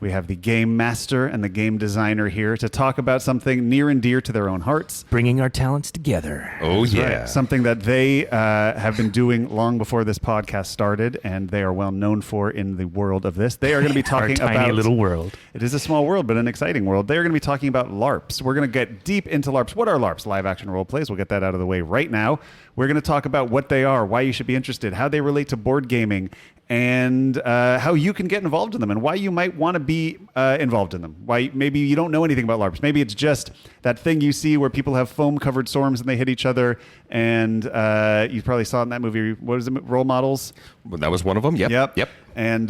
We have the game master and the game designer here to talk about something near and dear to their own hearts. Bringing our talents together. Oh, That's yeah. right. Something that they have been doing long before this podcast started, and they are well known for in the world of this. They are going to be talking our tiny little world. It is a small world, but an exciting world. They are going to be talking about LARPs. We're going to get deep into LARPs. What are LARPs? Live action role plays. We'll get that out of the way right now. We're going to talk about what they are, why you should be interested, how they relate to board gaming, and how you can get involved in them, and why you might want to be involved in them. Why maybe you don't know anything about LARPs. Maybe it's just that thing you see where people have foam-covered storms and they hit each other, and you probably saw it in that movie. What is it? Role Models? Well, that was one of them. Yep. And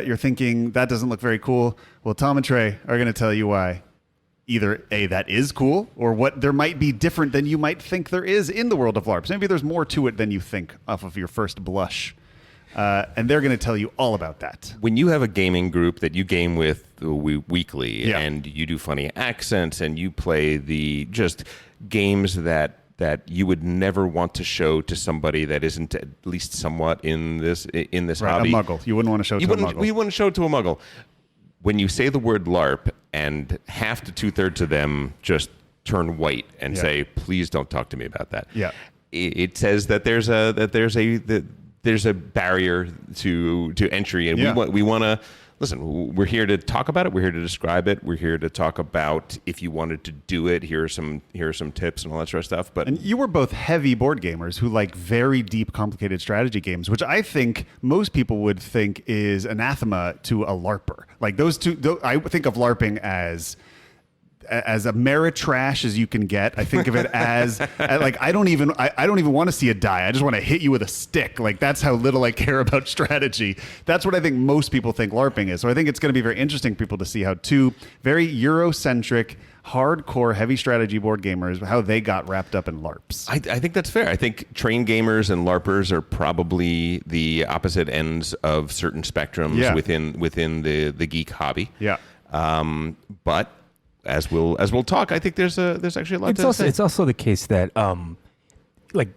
you're thinking, that doesn't look very cool. Well, Tom and Trey are going to tell you why. Either A, that is cool, or what there might be different than you might think there is in the world of LARPs. Maybe there's more to it than you think off of your first blush. And they're going to tell you all about that. When you have a gaming group that you game with weekly, Yeah. and you do funny accents, and you play the just games that you would never want to show to somebody that isn't at least somewhat in this Right, hobby. a muggle. You wouldn't want to show it to a muggle. You wouldn't show it to a muggle. When you say the word LARP, and half to 2/3 of them just turn white and say, "Please don't talk to me about that." Yeah. It says that there's a barrier to entry, and we want to listen. We're here to talk about it. We're here to describe it. We're here to talk about if you wanted to do it. Here are some tips and all that sort of stuff. But And you were both heavy board gamers who like very deep, complicated strategy games, which I think most people would think is anathema to a LARPer. Like those two, I think of LARPing as Ameritrash as you can get. I think of it as like I don't even want to see a die. I just want to hit you with a stick. Like that's how little I care about strategy. That's what I think most people think LARPing is. So I think it's going to be very interesting for people to see how two very Eurocentric, hardcore, heavy strategy board gamers, how they got wrapped up in LARPs. I think that's fair. I think trained gamers and LARPers are probably the opposite ends of certain spectrums within the geek hobby. Yeah. But as we'll talk, I think there's actually a lot to say. It's also the case that, like,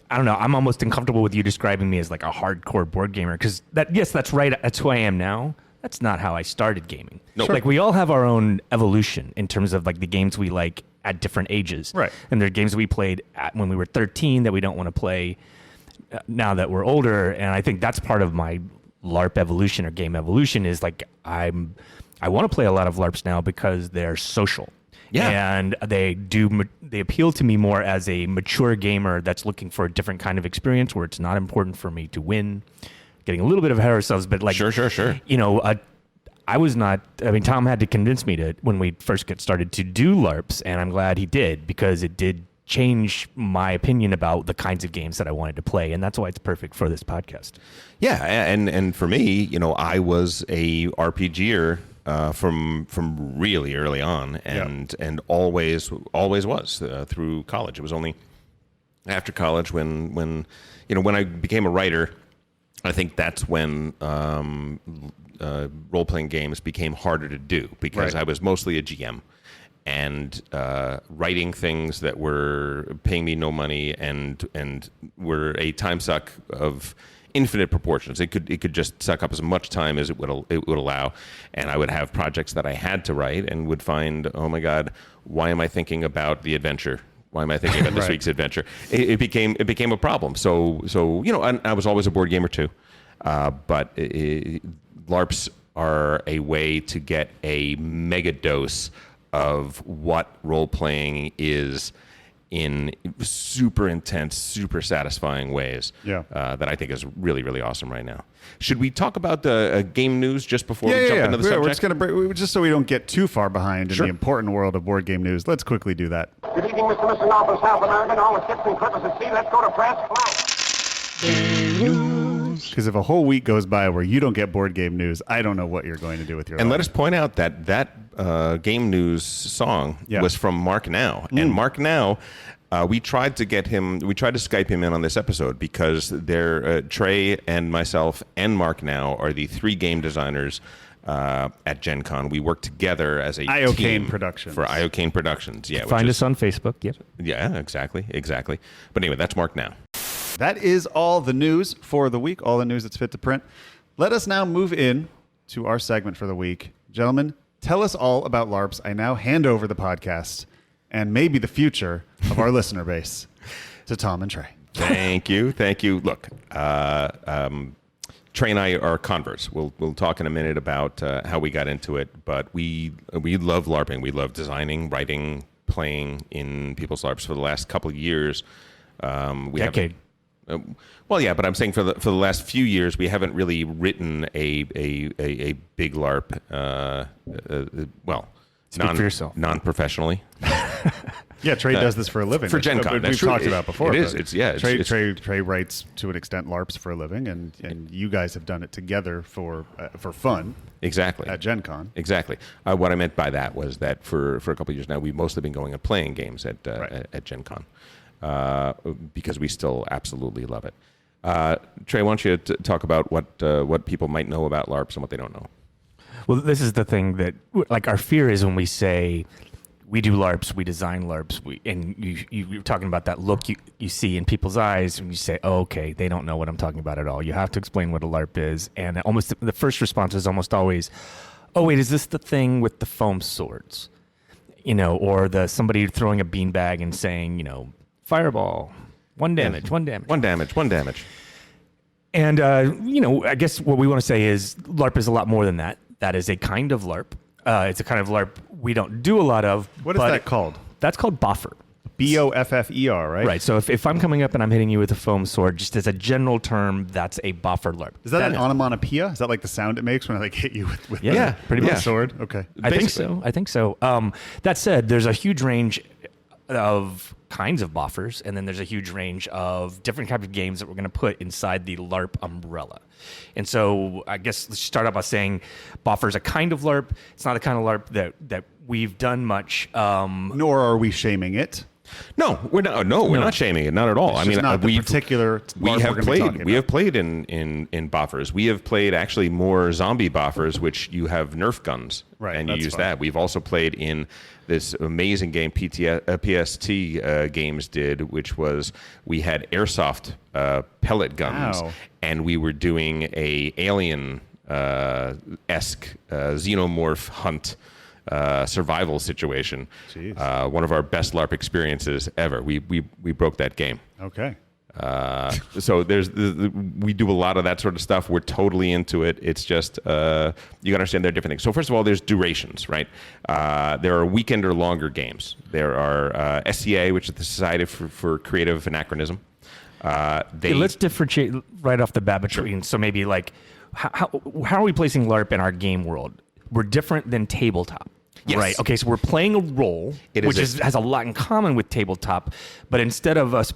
I don't know, I'm almost uncomfortable with you describing me as like a hardcore board gamer because that's right. That's who I am now. That's not how I started gaming. No. Like we all have our own evolution in terms of like the games we like at different ages. Right. And there are games we played when we were 13 that we don't want to play now that we're older. And I think that's part of my LARP evolution or game evolution is like I want to play a lot of LARPs now because they're social. Yeah. And they appeal to me more as a mature gamer that's looking for a different kind of experience where it's not important for me to win. Getting a little bit ahead of ourselves, but like, Sure. You know, Tom had to convince me to, when we first get started, to do LARPs, and I'm glad he did because it did change my opinion about the kinds of games that I wanted to play, and that's why it's perfect for this podcast. Yeah, and for me, you know, I was a RPGer from really early on, and always was through college. It was only after college when I became a writer. I think that's when role-playing games became harder to do because I was mostly a GM and writing things that were paying me no money and were a time suck of infinite proportions. It could just suck up as much time as it would allow, and I would have projects that I had to write and would find, oh my God, why am I thinking about the adventure? Why am I thinking about this week's adventure? It became a problem. So you know, I was always a board gamer too, but LARPs are a way to get a mega dose of what role playing is in super intense, super satisfying ways. That I think is really, really awesome right now. Should we talk about the game news just before we jump into the subject? We're just going to break, just so we don't get too far behind in the important world of board game news. Let's quickly do that. Good evening, Mr. and Mrs. North and South America, and all the ships and clippers at sea. Let's go to press flag. Because if a whole week goes by where you don't get board game news, I don't know what you're going to do with your life. And let us point out that game news song was from Mark Now. And Mark Now, we tried to Skype him in on this episode because TREY and myself and Mark Now are the three game designers at Gen Con. We work together as a team Productions. For Iocane Productions. Yeah, Find us on Facebook. Yep. Yeah, exactly. But anyway, that's Mark Now. That is all the news for the week, all the news that's fit to print. Let us now move in to our segment for the week, Gentlemen, tell us all about LARPs. I now hand over the podcast and maybe the future of our listener base to Tom and Trey. Thank you. Look, Trey and I are converts. We'll talk in a minute about how we got into it, but we love LARPing. We love designing, writing, playing in people's LARPs for the last couple of years. Decade. Well, yeah, but I'm saying for the last few years, we haven't really written a big LARP. Speak for yourself. Non-professionally. Yeah, Trey does this for a living. For Gen Con. We've talked about before. It is. Trey writes to an extent LARPs for a living, and you guys have done it together for fun. Exactly. At Gen Con. Exactly. What I meant by that was that for a couple of years now, we've mostly been going and playing games at Gen Con because we still absolutely love it. Trey, why don't you talk about what people might know about LARPs and what they don't know? Well, this is the thing that, like, our fear is when we say we do LARPs, we design LARPs, and you're talking about that look you see in people's eyes, and you say, oh, okay, they don't know what I'm talking about at all. You have to explain what a LARP is, and almost the first response is almost always, oh, wait, is this the thing with the foam swords? Or somebody throwing a beanbag and saying, fireball, one damage. And, I guess what we want to say is LARP is a lot more than that. That is a kind of LARP. It's a kind of LARP we don't do a lot of. What is that called? That's called boffer. Boffer, right? Right. So if I'm coming up and I'm hitting you with a foam sword, just as a general term, that's a boffer LARP. Is that an onomatopoeia? Is that like the sound it makes when I hit you with pretty much. sword? Okay. I think so. That said, there's a huge range of kinds of boffers, and then there's a huge range of different types of games that we're going to put inside the LARP umbrella. And so I guess let's start out by saying boffer is a kind of LARP. It's not a kind of LARP that we've done much. Nor are we shaming it. No, we're not. No, we're not shaming it. Not at all. It's just not the particular. We have played in boffers. We have played actually more zombie boffers, which you have Nerf guns, right? And you use that. We've also played in this amazing game PST Games did, which was we had airsoft pellet guns, and we were doing a alien esque xenomorph hunt. Survival situation. One of our best LARP experiences ever. We broke that game. Okay. So we do a lot of that sort of stuff. We're totally into it. It's just you got to understand there are different things. So first of all, there's durations, right? There are weekend or longer games. There are SCA, which is the Society for Creative Anachronism. Let's differentiate right off the bat between. So maybe like how are we placing LARP in our game world? We're different than tabletop. Yes. Right. Okay. So we're playing a role, which has a lot in common with tabletop. But instead of us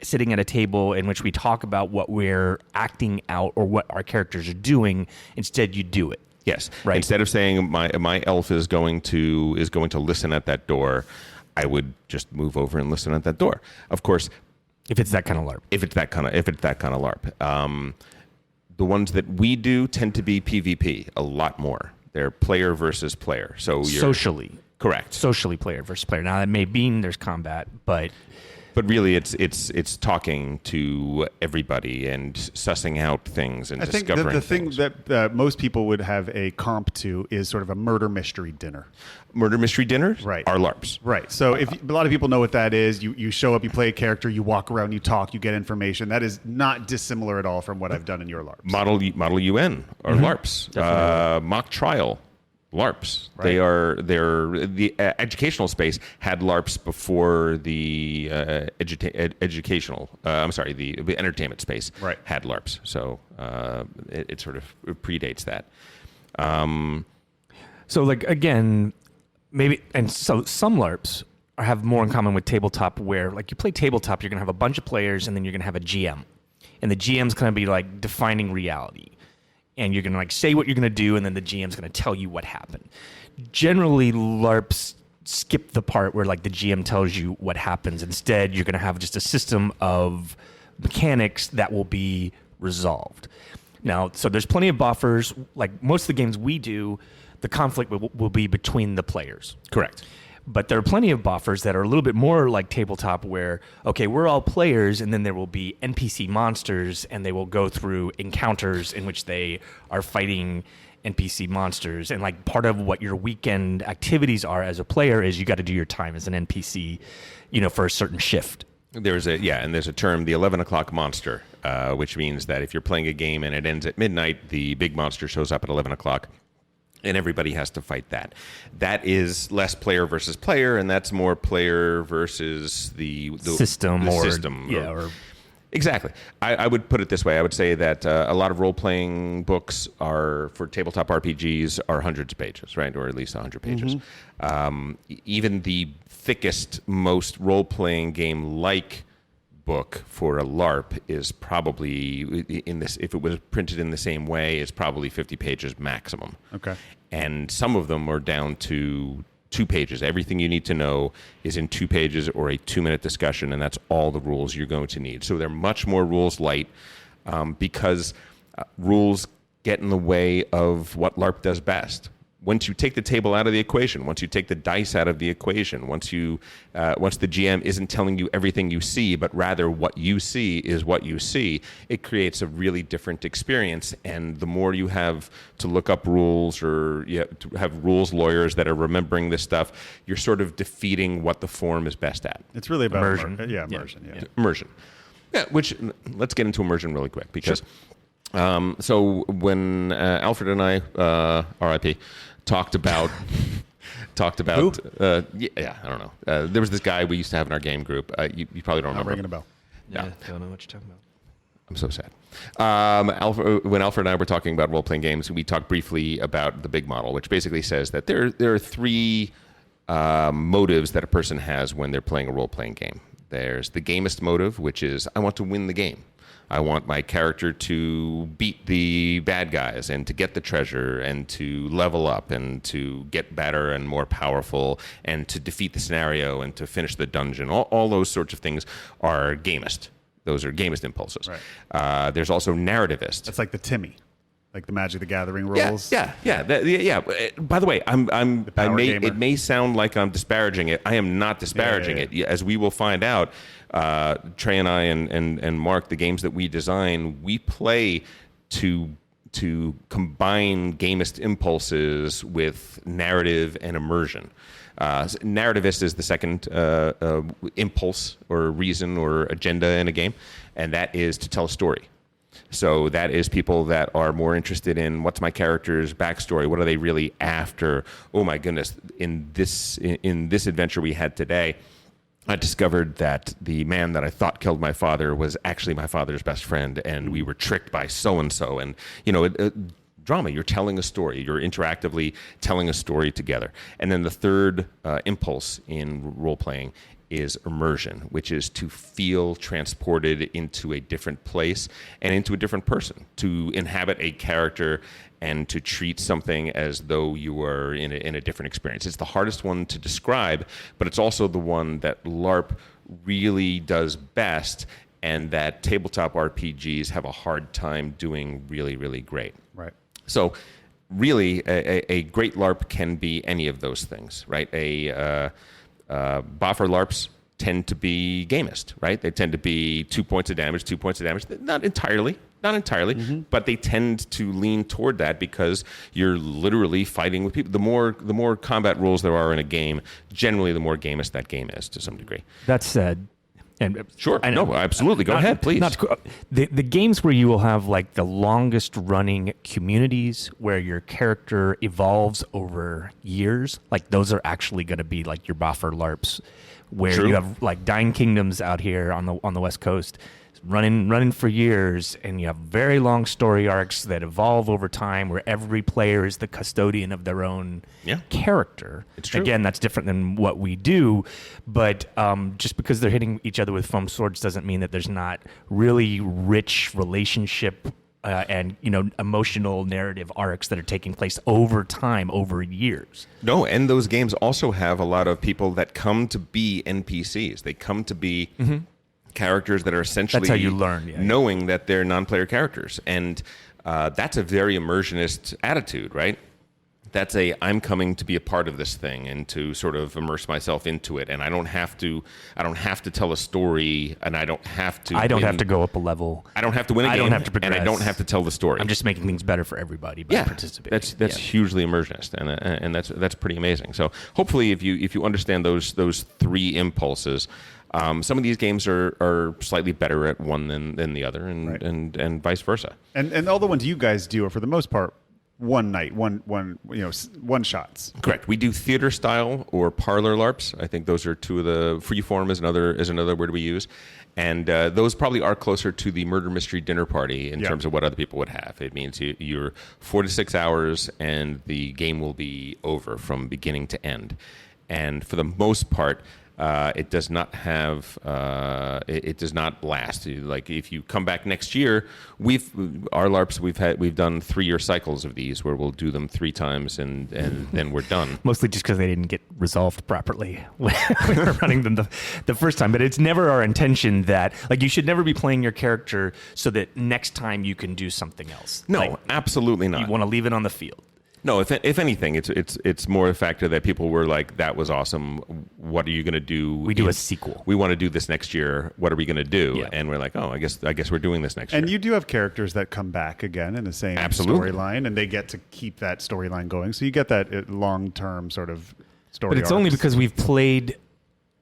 sitting at a table in which we talk about what we're acting out or what our characters are doing, instead you do it. Yes. Right. Instead of saying my elf is going to listen at that door, I would just move over and listen at that door. Of course, if it's that kind of LARP. If it's that kind of LARP. The ones that we do tend to be PvP a lot more. They're player versus player. So socially. Correct. Socially player versus player. Now that may mean there's combat, but really it's talking to everybody and sussing out things and discovering things. I think the thing that most people would have a comp to is sort of a murder mystery dinner. Murder mystery dinners right. are LARPs. Right. So if a lot of people know what that is, you show up, you play a character, you walk around, you talk, you get information. That is not dissimilar at all from what I've done in your LARPs. Model UN are LARPs. Mock trial. LARPs. Right. They're the educational space had LARPs before the educational. The entertainment space had LARPs. So it sort of predates that. So like again, maybe and so some LARPs have more in common with tabletop, where like you play tabletop, you're gonna have a bunch of players, and then you're gonna have a GM, and the GM's gonna be like defining reality. And you're going to like say what you're going to do, and then the GM's going to tell you what happened. Generally, LARPs skip the part where like the GM tells you what happens. Instead, you're going to have just a system of mechanics that will be resolved. Now, so there's plenty of buffers. Like most of the games we do, the conflict will be between the players. Correct. But there are plenty of buffers that are a little bit more like tabletop where, okay, we're all players, and then there will be NPC monsters, and they will go through encounters in which they are fighting NPC monsters, and like part of what your weekend activities are as a player is you got to do your time as an NPC, for a certain shift. There's a term, the 11 o'clock monster, which means that if you're playing a game and it ends at midnight, the big monster shows up at 11 o'clock. And everybody has to fight that. That is less player versus player, and that's more player versus the system. Exactly. I would put it this way. I would say that a lot of role-playing books are, for tabletop RPGs, are hundreds of pages, right? Or at least 100 pages. Even the thickest, most role-playing game-like book for a LARP is probably, if it was printed in the same way, is probably 50 pages maximum. Okay. And some of them are down to 2 pages. Everything you need to know is in 2 pages or a 2-minute discussion, and that's all the rules you're going to need. So they're much more rules light because rules get in the way of what LARP does best. Once you take the table out of the equation, once you take the dice out of the equation, once the GM isn't telling you everything you see, but rather what you see is what you see, it creates a really different experience. And the more you have to look up rules, or you have to have rules lawyers that are remembering this stuff, you're sort of defeating what the form is best at. It's really about immersion. Immersion. Yeah. Immersion. Yeah, which, let's get into immersion really quick, because so when Alfred and I, RIP, talked about I don't know. There was this guy we used to have in our game group. You probably don't remember. Ringing a bell. Yeah, don't know what you're talking about. I'm so sad. When Alfred and I were talking about role-playing games, we talked briefly about the big model, which basically says that there are 3 motives that a person has when they're playing a role-playing game. There's the gamist motive, which is, I want to win the game. I want my character to beat the bad guys and to get the treasure and to level up and to get better and more powerful and to defeat the scenario and to finish the dungeon. All those sorts of things are gamist. Those are gamist impulses. Right. There's also narrativist. That's like the Timmy, like the Magic the Gathering rules. Yeah. By the way, it may sound like I'm disparaging it. I am not disparaging it. As we will find out, Trey and I and Mark, the games that we design, we play to combine gamist impulses with narrative and immersion. Narrativist is the second impulse or reason or agenda in a game, and that is to tell a story. So that is people that are more interested in what's my character's backstory, what are they really after? Oh my goodness! In this adventure we had today, I discovered that the man that I thought killed my father was actually my father's best friend, and we were tricked by so and so. And drama, you're telling a story, you're interactively telling a story together. And then the third impulse in role playing is immersion, which is to feel transported into a different place and into a different person, to inhabit a character and to treat something as though you were in a different experience. It's the hardest one to describe, but it's also the one that LARP really does best and that tabletop RPGs have a hard time doing really, really great. Right. So really, a great LARP can be any of those things, right? Boffer LARPs tend to be gamist, right? They tend to be 2 points of damage. Not entirely, but they tend to lean toward that because you're literally fighting with people. The more combat rules there are in a game, generally the more gamist that game is to some degree. That said, and sure, no, absolutely, go ahead, please. The games where you will have like the longest running communities where your character evolves over years, like those are actually going to be like your buffer LARPs, where True. you have like Dying Kingdoms out here on the West Coast, running for years, and you have very long story arcs that evolve over time where every player is the custodian of their own character. It's true. Again, that's different than what we do, but just because they're hitting each other with foam swords doesn't mean that there's not really rich relationship and emotional narrative arcs that are taking place over time, over years. No, and those games also have a lot of people that come to be NPCs. They come to be characters that are essentially that's how you learn, knowing that they're non-player characters, and that's a very immersionist attitude, right? I'm coming to be a part of this thing and to sort of immerse myself into it, and I don't have to tell a story, and I don't have to go up a level. I don't have to win a game. I don't have to progress. And I don't have to tell the story. I'm just making things better for everybody by participating. That's hugely immersionist, and that's pretty amazing. So hopefully, if you understand those three impulses, some of these games are slightly better at one than the other, and vice versa. And all the ones you guys do are for the most part one night, one one shots. Correct. We do theater style or parlor LARPs. I think those are two of the. Freeform is another word we use, and those probably are closer to the murder mystery dinner party in terms of what other people would have. It means you're 4 to 6 hours, and the game will be over from beginning to end. And for the most part, it does not have. It does not last. Like if you come back next year, our LARPs we've done 3-year cycles of these where we'll do them 3 times and then we're done. Mostly just because they didn't get resolved properly when we were running them the first time. But it's never our intention that you should never be playing your character so that next time you can do something else. No, absolutely not. You want to leave it on the field. No, if anything, it's more a factor that people were like, "That was awesome. What are you going to do?" We do a sequel. We want to do this next year. What are we going to do? Yeah. And we're like, "Oh, I guess we're doing this next year." And you do have characters that come back again in the same storyline, and they get to keep that storyline going. So you get that long-term sort of story. But it's only because we've played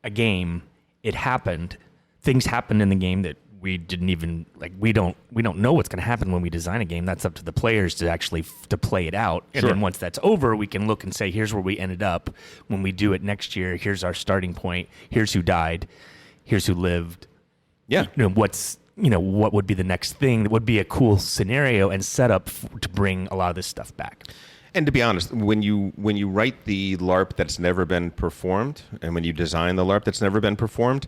a game. It happened. Things happened in the game that we didn't even we don't know what's going to happen when we design a game. That's up to the players to actually to play it out. And then once that's over, we can look and say, here's where we ended up when we do it next year. Here's our starting point. Here's who died. Here's who lived. Yeah. What would be the next thing that would be a cool scenario and setup to bring a lot of this stuff back. And to be honest, when you write the LARP that's never been performed, and when you design the LARP that's never been performed,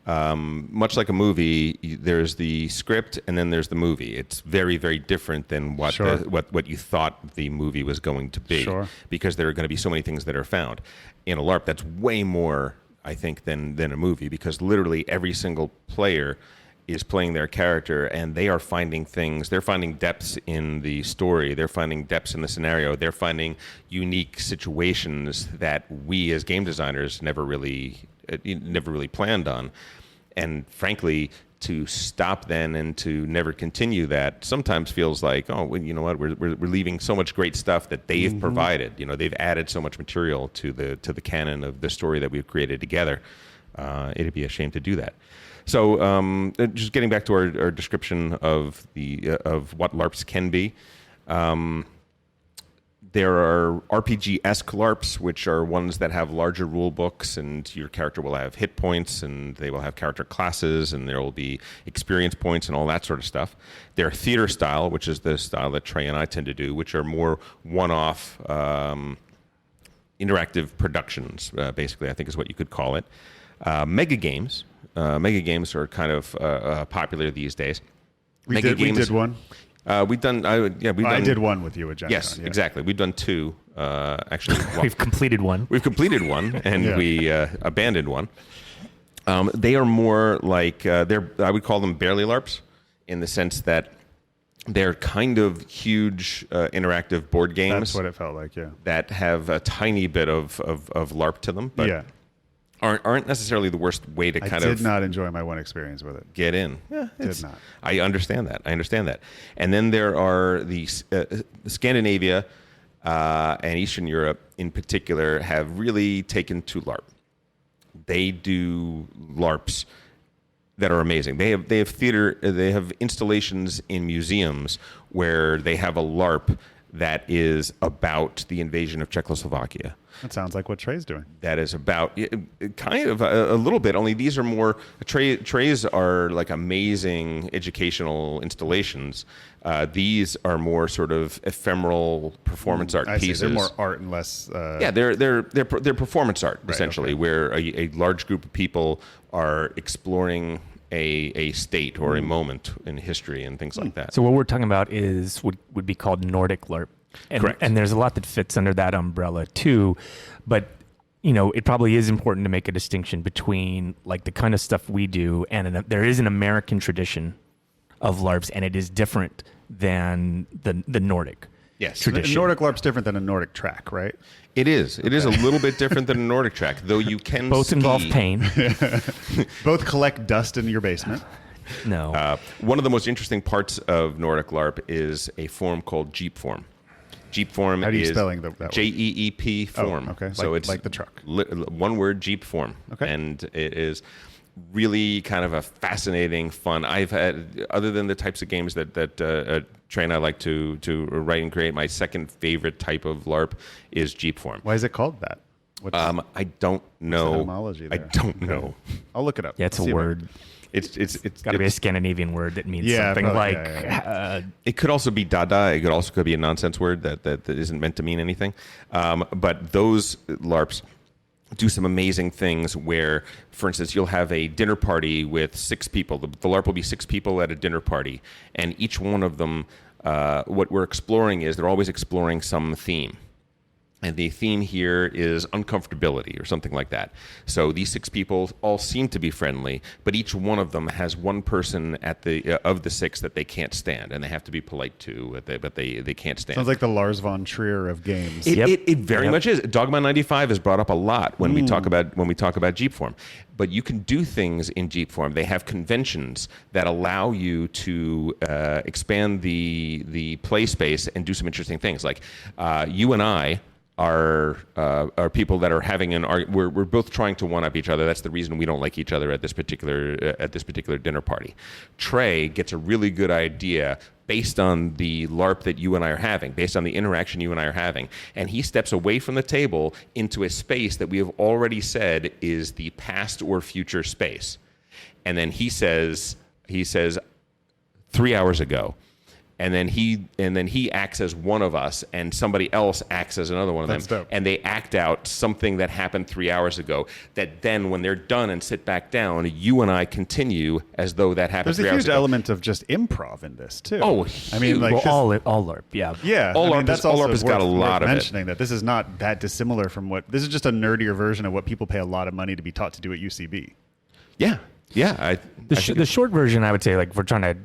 much like a movie, there's the script and then there's the movie. It's very, very different than what you thought the movie was going to be, because there are going to be so many things that are found. In a LARP, that's way more, I think, than a movie, because literally every single player is playing their character, and they are finding things. They're finding depths in the story. They're finding depths in the scenario. They're finding unique situations that we as game designers never really planned on. And frankly, to stop then and to never continue that sometimes feels like, oh, well, you know what, we're leaving so much great stuff that they've provided. They've added so much material to the canon of the story that we've created together. It'd be a shame to do that. So just getting back to our description of what LARPs can be. There are RPG-esque LARPs, which are ones that have larger rule books, and your character will have hit points, and they will have character classes, and there will be experience points and all that sort of stuff. There are theater style, which is the style that Trey and I tend to do, which are more one-off interactive productions, basically, I think is what you could call it. Mega games. Mega games are kind of popular these days. We did one. We've done. I did one with you at Gen Yes, Con, yeah. Exactly. We've done 2. Actually, We've completed one. We've completed one, and we abandoned one. They are more like I would call them barely LARPs, in the sense that they're kind of huge interactive board games. That's what it felt like. Yeah. That have a tiny bit of LARP to them, but aren't necessarily the worst way to I did not enjoy my one experience with it. Get in. Did not. I understand that. And then there are the Scandinavia and Eastern Europe in particular have really taken to LARP. They do LARPs that are amazing. They have theater. They have installations in museums where they have a LARP that is about the invasion of Czechoslovakia. That sounds like what Trey's doing. That is about kind of a little bit, only these are more, Treys are like amazing educational installations. These are more sort of ephemeral performance art pieces. They're more art and less... they're performance art, essentially, where a large group of people are exploring a state or a moment in history and things like that. So what we're talking about is would be called Nordic LARP. Correct. And there's a lot that fits under that umbrella too, but it probably is important to make a distinction between like the kind of stuff we do, and there is an American tradition of LARPs, and it is different than the Nordic. Yes. tradition. Nordic LARP's different than a Nordic track, right? It is. It is a little bit different than a Nordic track, though you can Both involve ski. pain. Both collect dust in your basement. No. One of the most interesting parts of Nordic LARP is a form called Jeep form. Jeep form How do you is spelling that word? JEEP form. Oh, okay. So Like- it's like the truck. One word, Jeep form. Okay. And it is really kind of a fascinating, fun. I've had, other than the types of games that Trey and I like to write and create, my second favorite type of LARP is Jeep form. Why is it called that? What's I don't know. etymology I there? don't Okay. know. I'll look it up. Yeah, it's See a if I- word. It's Got to be a Scandinavian word that means Yeah, something probably, like yeah. It could also be dada. It could be a nonsense word that isn't meant to mean anything. But those LARPs do some amazing things where, for instance, you'll have a dinner party with 6 people. The LARP will be 6 people at a dinner party, and each one of them, what we're exploring is they're always exploring some theme. And the theme here is uncomfortability or something like that. So these 6 people all seem to be friendly, but each one of them has one person at the of the 6 that they can't stand, and they have to be polite to, but they can't stand. Sounds like the Lars von Trier of games. It very Yep. much is. Dogma 95 is brought up a lot when we talk about Jeep form. But you can do things in Jeep form. They have conventions that allow you to expand the play space and do some interesting things. Like you and I are people that are having we're both trying to one up each other. That's the reason we don't like each other at this particular dinner party. Trey gets a really good idea based on the LARP that you and I are having, based on the interaction you and I are having, and he steps away from the table into a space that we have already said is the past or future space, and then he says 3 hours ago. And then he acts as one of us, and somebody else acts as another one of That's them. dope. And they act out something that happened 3 hours ago. That then, when they're done and sit back down, you and I continue as though that happened There's 3 a hours huge ago. element of just improv in this too. Oh, I mean, huge. like well, this- all LARP, yeah. yeah, all I mean, LARP that's is- all also LARP has got a worth lot of it. mentioning that this is not that dissimilar from what this is just a nerdier version of what people pay a lot of money to be taught to do at UCB. Yeah. I The think short version, I would say, like, if we're trying to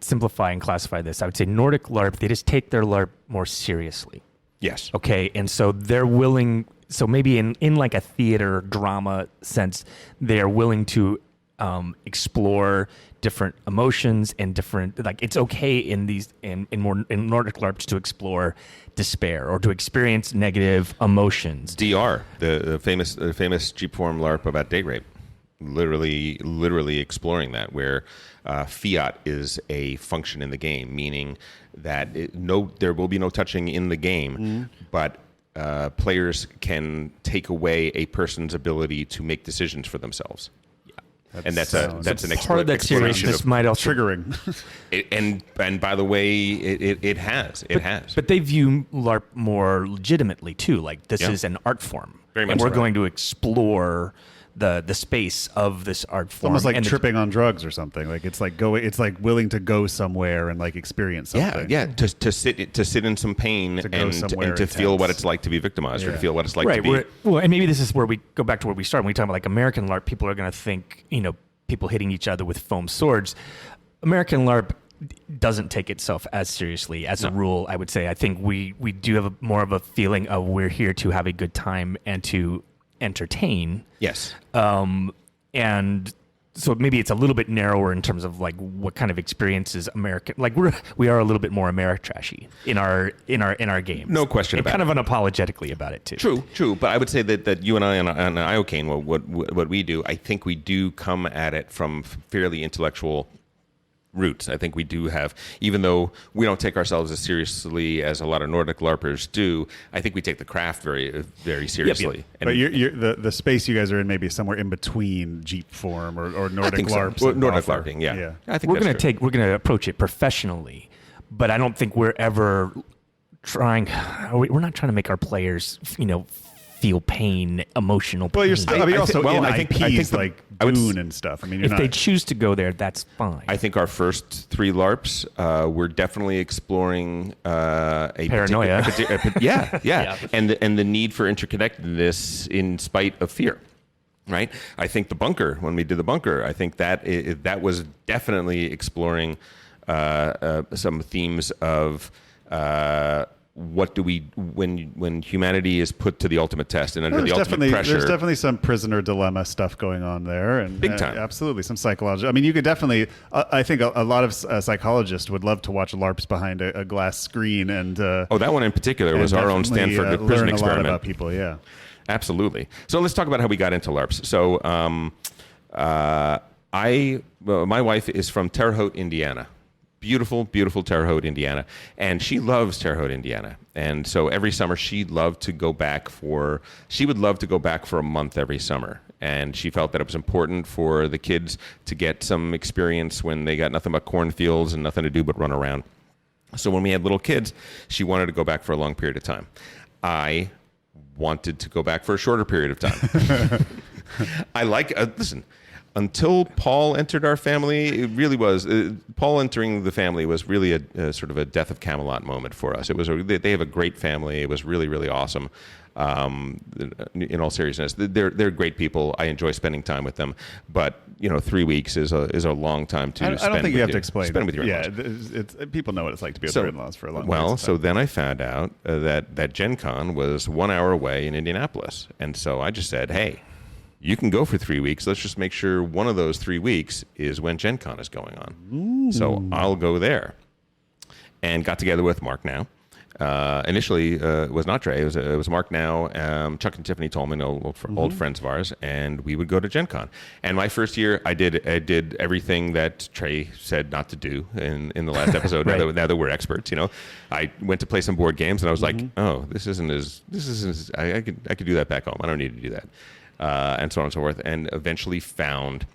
simplify and classify this, I would say Nordic LARP, they just take their LARP more seriously. yes. Okay, and so they're willing. So maybe in like a theater drama sense, they are willing to explore different emotions and different, like, it's okay in Nordic LARPs to explore despair or to experience negative emotions. DR, the famous Jeep form LARP about date rape, literally exploring that, where fiat is a function in the game, meaning that there will be no touching in the game, but players can take away a person's ability to make decisions for themselves. And that's an Part of that exploration seriousness of might also Triggering. and by the way, it has. But they view LARP more legitimately too. Like, this Yeah. is an art form, Very and much we're so. going to explore the space of this art form. Almost like and tripping on drugs or something. Like it's like willing to go somewhere and like experience something. Yeah. To sit in some pain To go and somewhere to feel intense. what it's like to be victimized, or to Yeah. feel what it's like right. to be. Well, and maybe this is where we go back to where we started. When we talk about like American LARP, people are going to think, people hitting each other with foam swords. American LARP doesn't take itself as seriously as a rule. I would say. I think we do have more of a feeling of we're here to have a good time and to entertain. Yes. And so maybe it's a little bit narrower in terms of like what kind of experiences American, like we are a little bit more Ameritrashy in our games. No question and about kind it. of unapologetically about it too. True. But I would say that you and I on Iocane, what we do, I think we do come at it from fairly intellectual roots. I think we do have, even though we don't take ourselves as seriously as a lot of Nordic LARPers do, I think we take the craft very, very seriously. And But you're, the space you guys are in maybe somewhere in between Jeep form or I Nordic think so. LARPs. Well, and Nordic Boffer. LARPing, yeah. I think we're that's true. we're gonna approach it professionally, but I don't think we're ever trying. We're not trying to make our players, feel pain, emotional pain. Well, you're still. I mean, I also think- well, in I think- IPs I think the- like I would Dune and stuff. I mean, you're if not. they choose to go there, that's fine. I think our first 3 LARPs, we're definitely exploring a Paranoia. yeah, and the need for interconnectedness in spite of fear. Right. I think the bunker, when we did the bunker, I think that was definitely exploring some themes of what do we when humanity is put to the ultimate test and under the ultimate pressure? There's definitely some prisoner dilemma stuff going on there, and big time. Absolutely, some psychological. I mean, you could definitely. I think a lot of psychologists would love to watch LARPs behind a glass screen, and that one in particular was our own Stanford prison experiment. Learn a lot about people, yeah. Absolutely. So let's talk about how we got into LARPs. So my wife is from Terre Haute, Indiana. Beautiful, beautiful Terre Haute, Indiana. And she loves Terre Haute, Indiana. And so every summer she would love to go back for a month every summer. And she felt that it was important for the kids to get some experience when they got nothing but cornfields and nothing to do but run around. So when we had little kids, she wanted to go back for a long period of time. I wanted to go back for a shorter period of time. Listen, until Paul entered our family, it really was. Paul entering the family was really a sort of a death of Camelot moment for us. They have a great family. It was really, really awesome. In all seriousness, they're great people. I enjoy spending time with them. But 3 weeks is a long time to spend. I don't think you have to explain. Spend with your in-laws. Yeah, people know what it's like to be with their in-laws for a long time. Well, so then I found out that Gen Con was 1 hour away in Indianapolis, and so I just said, hey. You can go for 3 weeks. Let's just make sure one of those 3 weeks is when Gen Con is going on. Ooh. So I'll go there. And got together with Mark Now. Initially, it was not TREY. It was Mark Now, Chuck and Tiffany Tolman, old friends of ours, and we would go to Gen Con. And my first year, I did everything that TREY said not to do in the last episode. Right. now that we're experts, I went to play some board games, and I was like, oh, this isn't as I could do that back home. I don't need to do that. And so on and so forth, and eventually found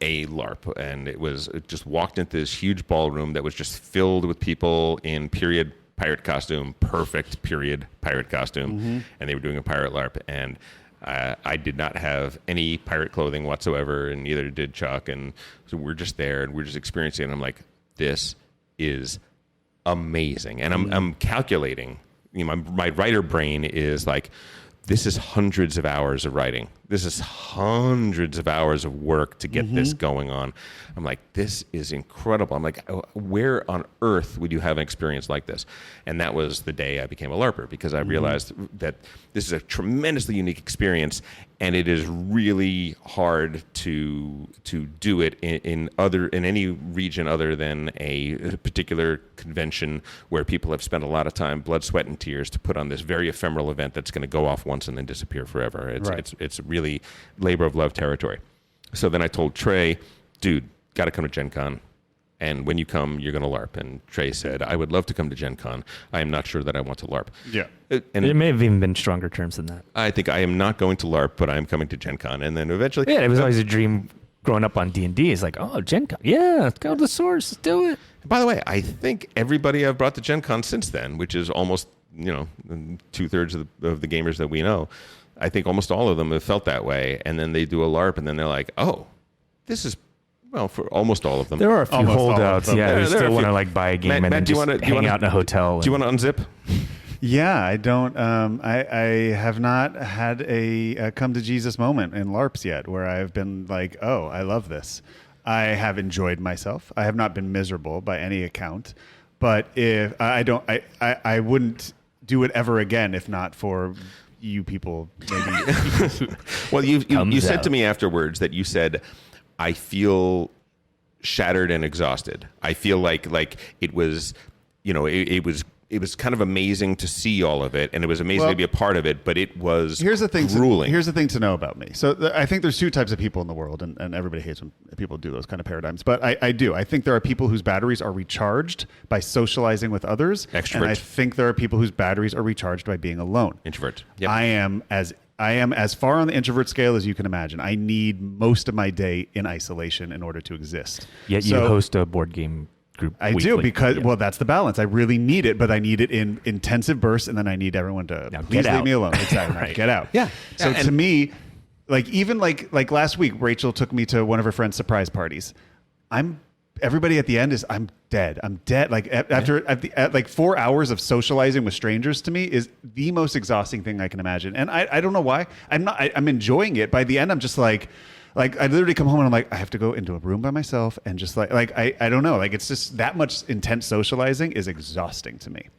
a LARP. And it just walked into this huge ballroom that was just filled with people in period pirate costume, perfect period pirate costume, and they were doing a pirate LARP. And I did not have any pirate clothing whatsoever, and neither did Chuck. And so we're just there, and we're just experiencing it. And I'm like, this is amazing. And I'm calculating. My writer brain is like, this is hundreds of hours of writing. This is hundreds of hours of work to get this going on. I'm like, this is incredible. I'm like, where on earth would you have an experience like this? And that was the day I became a LARPer, because I realized that this is a tremendously unique experience, and it is really hard to do it in any region other than a particular convention where people have spent a lot of time, blood, sweat, and tears to put on this very ephemeral event that's going to go off once and then disappear forever. It's really labor of love territory. So then I told TREY, dude, got to come to Gen Con. And when you come, you're going to LARP. And TREY said, I would love to come to Gen Con. I am not sure that I want to LARP. Yeah. And it may have even been stronger terms than that. I think I am not going to LARP, but I am coming to Gen Con. And then eventually... Yeah, it was always a dream growing up on D&D. It's like, oh, Gen Con. Yeah, let's go to the source. Let's do it. By the way, I think everybody I've brought to Gen Con since then, which is almost 2/3 of the gamers that we know, I think almost all of them have felt that way. And then they do a LARP, and then they're like, oh, this is... Well, for almost all of them. There are a few holdouts, yeah, who still want to buy a game Matt, and then just hang out in a hotel. Do you want to unzip? Yeah, I don't. I have not had a come to Jesus moment in LARPs yet, where I've been like, oh, I love this. I have enjoyed myself. I have not been miserable by any account. But if I I wouldn't do it ever again if not for you people. Maybe. Well, you said to me afterwards that you said, I feel shattered and exhausted. I feel like it was, it was kind of amazing to see all of it, and it was amazing to be a part of it, but it was grueling. Here's the thing to know about me. So I think there's two types of people in the world, and everybody hates when people do those kind of paradigms. But I do. I think there are people whose batteries are recharged by socializing with others. Extrovert. And I think there are people whose batteries are recharged by being alone. Introvert. Yep. I am as far on the introvert scale as you can imagine. I need most of my day in isolation in order to exist. Yet you host a board game group I weekly. do, because, well, that's the balance. I really need it, but I need it in intensive bursts, and then I need everyone to please leave me alone. Exactly. Right. Get out. Yeah. So to me, even last week, Rachel took me to one of her friend's surprise parties. Everybody at the end is, I'm dead. I'm dead. Like after 4 hours of socializing with strangers, to me is the most exhausting thing I can imagine. And I don't know why. I'm enjoying it. By the end, I'm just like, like I literally come home and I'm like, I have to go into a room by myself and just I don't know, like it's just that much intense socializing is exhausting to me.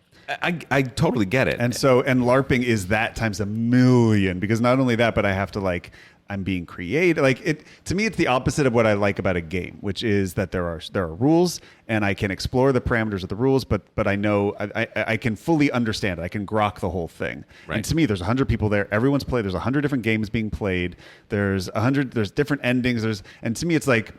I totally get it. And LARPing is that times a million, because not only that, but I have to like, I'm being creative. Like to me, it's the opposite of what I like about a game, which is that there are rules and I can explore the parameters of the rules, but I know I can fully understand it. I can grok the whole thing. Right. And to me, there's 100 people there. Everyone's played. There's 100 different games being played. There's different endings. And to me, it's like,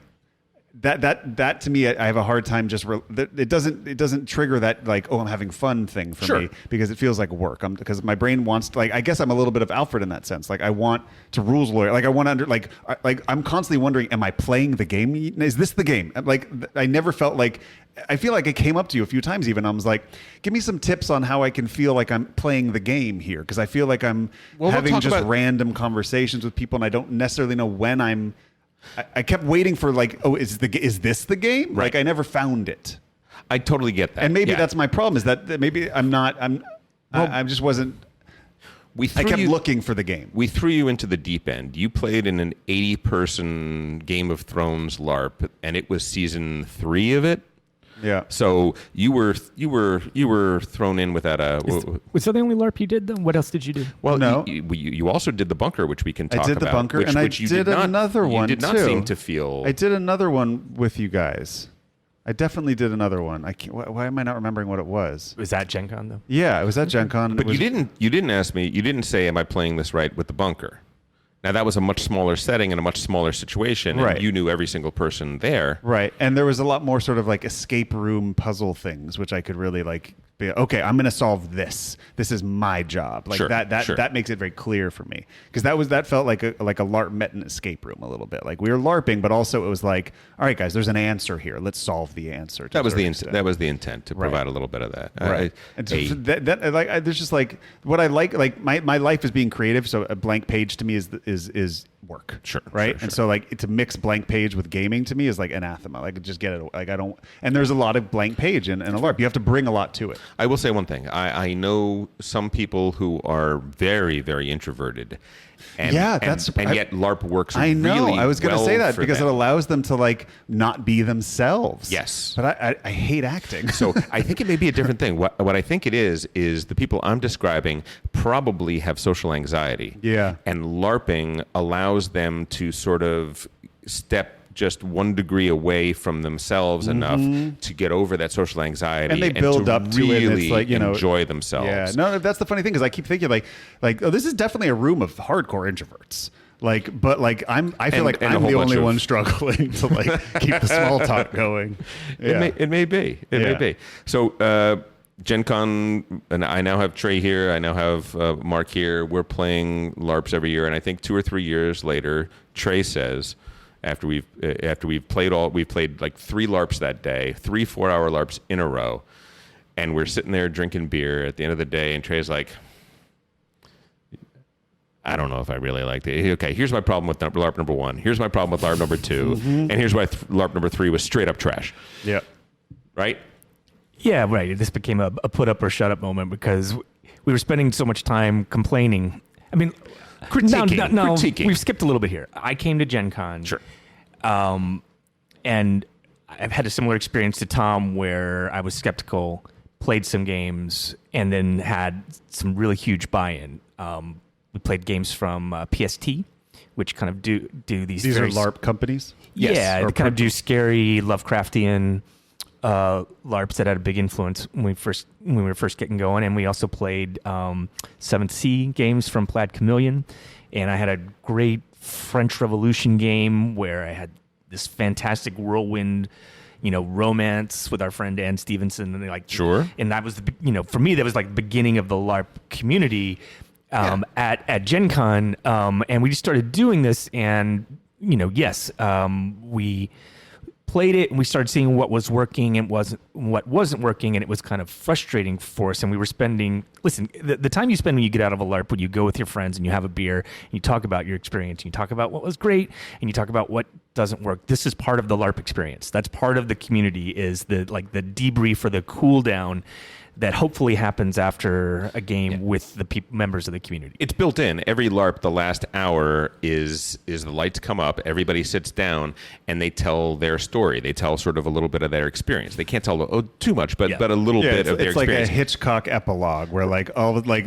that to me, I have a hard time it doesn't trigger that like, oh, I'm having fun thing for me, because it feels like work. Because my brain wants to, like, I guess I'm a little bit of Alfred in that sense. Like I want to rules lawyer. Like I want to like I'm constantly wondering, am I playing the game? Is this the game? Like I never felt like, I feel like I came up to you a few times even. I was like, give me some tips on how I can feel like I'm playing the game here. Because I feel like I'm having just random conversations with people and I don't necessarily know when I kept waiting for like, oh, is this the game? Right. Like I never found it. I totally get that. And maybe that's my problem, is that maybe I just wasn't. I kept looking for the game. We threw you into the deep end. You played in an 80-person Game of Thrones LARP, and it was season 3 of it. Yeah. So you were thrown in without a. Was that the only LARP you did though? What else did you do? Well, no. You also did the bunker, which we can talk about. I did the bunker, and I did another one too. You did not seem to feel. I did another one with you guys. I definitely did another one. I can't. Why am I not remembering what it was? Was that Gen Con though? Yeah, it was at Gen Con. But you didn't ask me. You didn't say, "Am I playing this right with the bunker?" Now, that was a much smaller setting and a much smaller situation, and right. You knew every single person there. Right, and there was a lot more sort of like escape room puzzle things, which I could really like be, okay, I'm going to solve this. This is my job. Like that makes it very clear for me, because that felt like a LARP met an escape room a little bit. Like we were LARPing, but also it was like, all right, guys, there's an answer here. Let's solve the answer. That was the intent to provide a little bit of that. Right. There's just like what I like my life is being creative. So a blank page to me is work. Sure. Right. Sure. And so like to mix blank page with gaming to me is like anathema. Like just get it. Like I don't. And there's a lot of blank page in a LARP. You have to bring a lot to it. I will say one thing. I know some people who are very, very introverted. And yet LARP works really well. I know. I was going to say that because them. It allows them to like not be themselves. Yes. But I hate acting. So I think it may be a different thing. What I think it is the people I'm describing probably have social anxiety. Yeah. And LARPing allows them to sort of step just 1 degree away from themselves enough to get over that social anxiety, and they build up to really it. And it's like, enjoy themselves. Yeah, no, that's the funny thing, is I keep thinking like, oh, this is definitely a room of hardcore introverts. Like, but like I feel like I'm the only one struggling to like keep the small talk going. Yeah. It may be. It may be. So. Gen Con, and I now have TREY here. I now have Mark here. We're playing LARPs every year, and I think 2 or 3 years later, TREY says, after we've played like 3 LARPs that day, 3 4-hour LARPs in a row, and we're sitting there drinking beer at the end of the day, and TREY's like, I don't know if I really liked it. Okay, here's my problem with LARP number 1. Here's my problem with LARP number 2, and here's why LARP number 3 was straight up trash. Yeah. Right. Yeah, right. This became a put up or shut up moment because we were spending so much time complaining. I mean, critiquing. We've skipped a little bit here. I came to Gen Con. Sure. And I've had a similar experience to Tom where I was skeptical, played some games, and then had some really huge buy-in. We played games from PST, which kind of do these. These are LARP companies? Yes. Yeah, they kind of do scary Lovecraftian LARPs that had a big influence when we were first getting going, and we also played 7th Sea games from Plaid Chameleon, and I had a great French Revolution game where I had this fantastic whirlwind, romance with our friend Ann Stevenson, and sure, and that was for me that was like the beginning of the LARP community at Gen Con, and we just started doing this, and we played it and we started seeing what was working and what wasn't working, and it was kind of frustrating for us. And we were spending, the time you spend when you get out of a LARP, when you go with your friends and you have a beer and you talk about your experience and you talk about what was great and you talk about what doesn't work. This is part of the LARP experience. That's part of the community, is the debrief or the cool down that hopefully happens after a game with the members of the community. It's built in. Every LARP, the last hour is the lights come up, everybody sits down, and they tell their story. They tell sort of a little bit of their experience. They can't tell too much, but a little bit of their it's like experience. a Hitchcock epilogue where like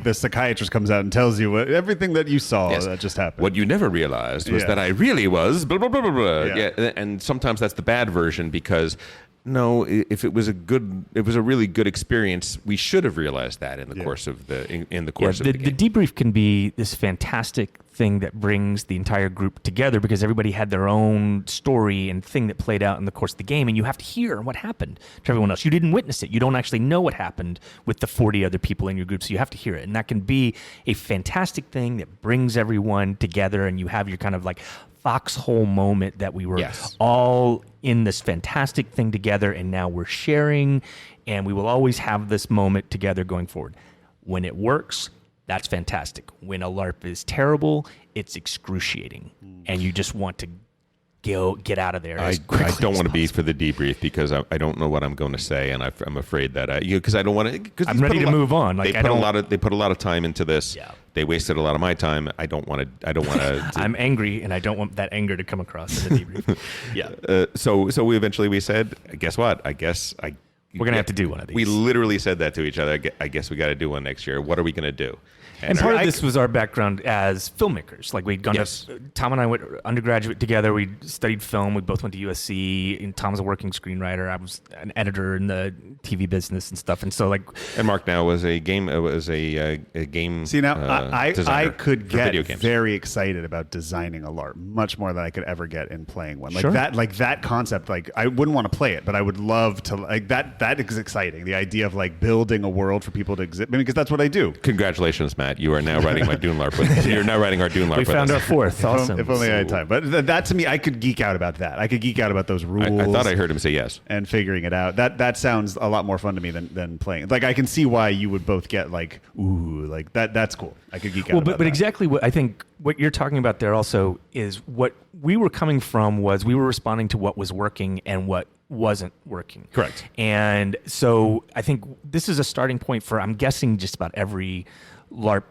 the psychiatrist comes out and tells you everything that you saw that just happened. What you never realized was that I really was blah blah blah blah blah. Yeah. And sometimes that's the bad version because. No, if it was a really good experience, we should have realized that in the course of the in the course of the game. The debrief can be this fantastic thing that brings the entire group together because everybody had their own story and thing that played out in the course of the game, and you have to hear what happened to everyone else. You didn't witness it. You don't actually know what happened with the 40 other people in your group, so you have to hear it, and that can be a fantastic thing that brings everyone together, and you have your kind of like foxhole moment that we were all in this fantastic thing together, and now we're sharing, and we will always have this moment together going forward. When it works, that's fantastic. When a LARP is terrible, it's excruciating, and you just want to get out of there. I don't want to be for the debrief because I don't know what I'm going to say, and I'm afraid that because I don't want to. Because I'm ready to move on. Like, they put a lot of time into this. Yeah. They wasted a lot of my time. I don't want to. I'm angry, and I don't want that anger to come across in the debrief. Yeah. So we eventually said, guess what? We're gonna have to do one of these. We literally said that to each other. I guess we got to do one next year. What are we going to do? And part of this was our background as filmmakers. Like we'd gone to, Tom and I went undergraduate together. We studied film. We both went to USC. And Tom's a working screenwriter. I was an editor in the TV business and stuff. And so like, and Mark now was a game game. See now, I could get video games. very excited about designing a LARP much more than I could ever get in playing one. Like Sure. that concept. Like I wouldn't want to play it, but I would love to. Like that is exciting. The idea of like building a world for people to exist. because that's what I do. Congratulations, Matt. You are now writing my Dune LARP with us. You're now writing our Dune LARP we with found us. our fourth. Awesome. If only I had time. But that to me, I could geek out about that. I could geek out about those rules. I thought I heard him say yes. And figuring it out. That sounds a lot more fun to me than playing. Like I can see why you would both get like, ooh, like that. That's cool. I could geek out. But exactly what I think what you're talking about there also is what we were coming from was we were responding to what was working and what wasn't working. Correct. And so I think this is a starting point for, I'm guessing, just about every LARP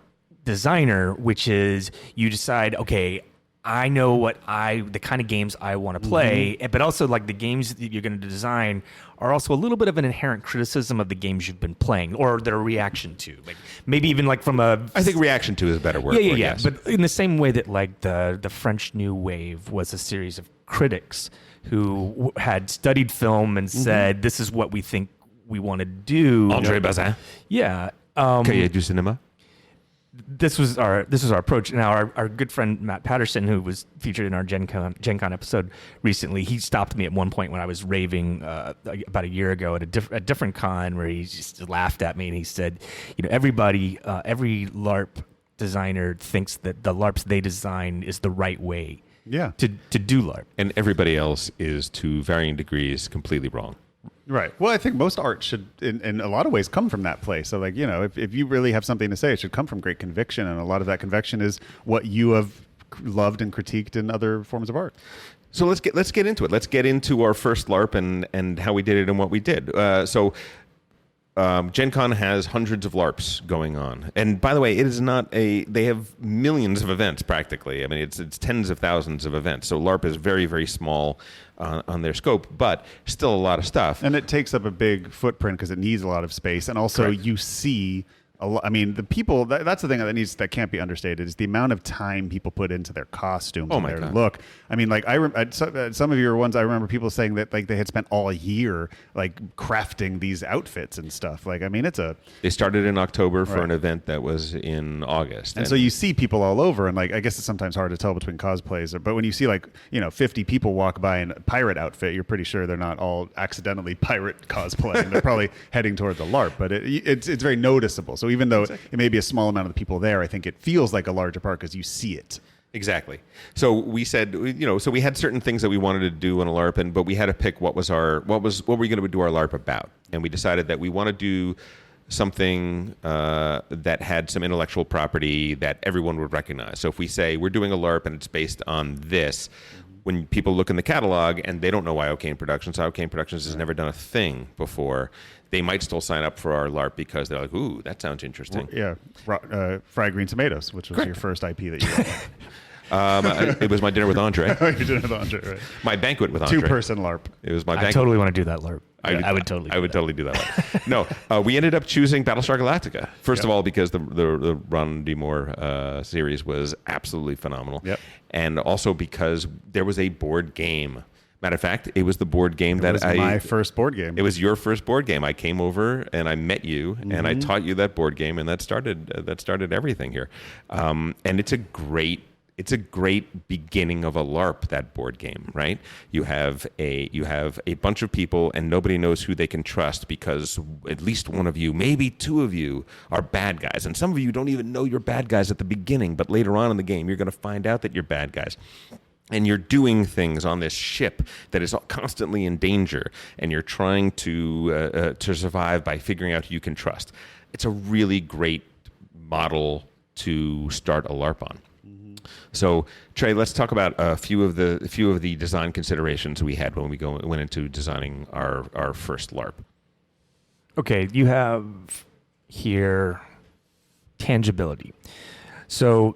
designer, which is you decide, okay, I know the kind of games I want to play, but also like the games that you're going to design are also a little bit of an inherent criticism of the games you've been playing or their reaction to. Like maybe even like from a... I think reaction to is a better word. Yeah. Yes. But in the same way that like the French New Wave was a series of critics who had studied film and said, this is what we think we want to do. André Bazin. Yeah. Cahiers du cinéma. This was our approach. Now, our good friend Matt Patterson, who was featured in our Gen Con episode recently, he stopped me at one point when I was raving about a year ago at a different con where he just laughed at me and he said, everybody, every LARP designer thinks that the LARPs they design is the right way to do LARP. And everybody else is, to varying degrees, completely wrong. Right. Well, I think most art should, in a lot of ways, come from that place. So, like, if you really have something to say, it should come from great conviction, and a lot of that conviction is what you have loved and critiqued in other forms of art. So let's get into it. Let's get into our first LARP and how we did it and what we did. Gen Con has hundreds of LARPs going on. And by the way, it is not they have millions of events practically. I mean, it's tens of thousands of events. So LARP is very, very small on their scope, but still a lot of stuff. And it takes up a big footprint because it needs a lot of space. And also you see... the people, that's the thing that can't be understated, is the amount of time people put into their costumes and their look. I mean, like some of your ones, I remember people saying that like they had spent all year like crafting these outfits and stuff. Like, I mean, they started in October for an event that was in August. And so you see people all over, and like, I guess it's sometimes hard to tell between cosplays, but when you see like, 50 people walk by in a pirate outfit, you're pretty sure they're not all accidentally pirate cosplaying. They're probably heading toward the LARP, but it's very noticeable. So even though it may be a small amount of the people there, I think it feels like a larger part because you see it. Exactly. So we said, so we had certain things that we wanted to do in a LARP, but we had to pick what were we going to do our LARP about, and we decided that we want to do something that had some intellectual property that everyone would recognize. So if we say we're doing a LARP and it's based on this, when people look in the catalog and they don't know Iocane Productions has never done a thing before, they might still sign up for our LARP because they're like, ooh, that sounds interesting. Yeah, fried green tomatoes, which was your first IP that you got. It was my dinner with Andre. You did it with Andre, right? My banquet with Andre. 2-person LARP. It was my I banquet. totally want to do that, LARP. I would totally. I would totally do that one. No, we ended up choosing Battlestar Galactica. First of all, because the Ron D. Moore series was absolutely phenomenal. Yep. And also because there was a board game. Matter of fact, it was the board game It was my first board game. It was your first board game. I came over and I met you and I taught you that board game, and that started everything here. And it's a great beginning of a LARP, that board game, right? You have a bunch of people and nobody knows who they can trust because at least one of you, maybe two of you, are bad guys. And some of you don't even know you're bad guys at the beginning, but later on in the game, you're going to find out that you're bad guys. And you're doing things on this ship that is constantly in danger, and you're trying to survive by figuring out who you can trust. It's a really great model to start a LARP on. So, Trey, let's talk about a few of the design considerations we had when we went into designing our first LARP. Okay, you have here tangibility. So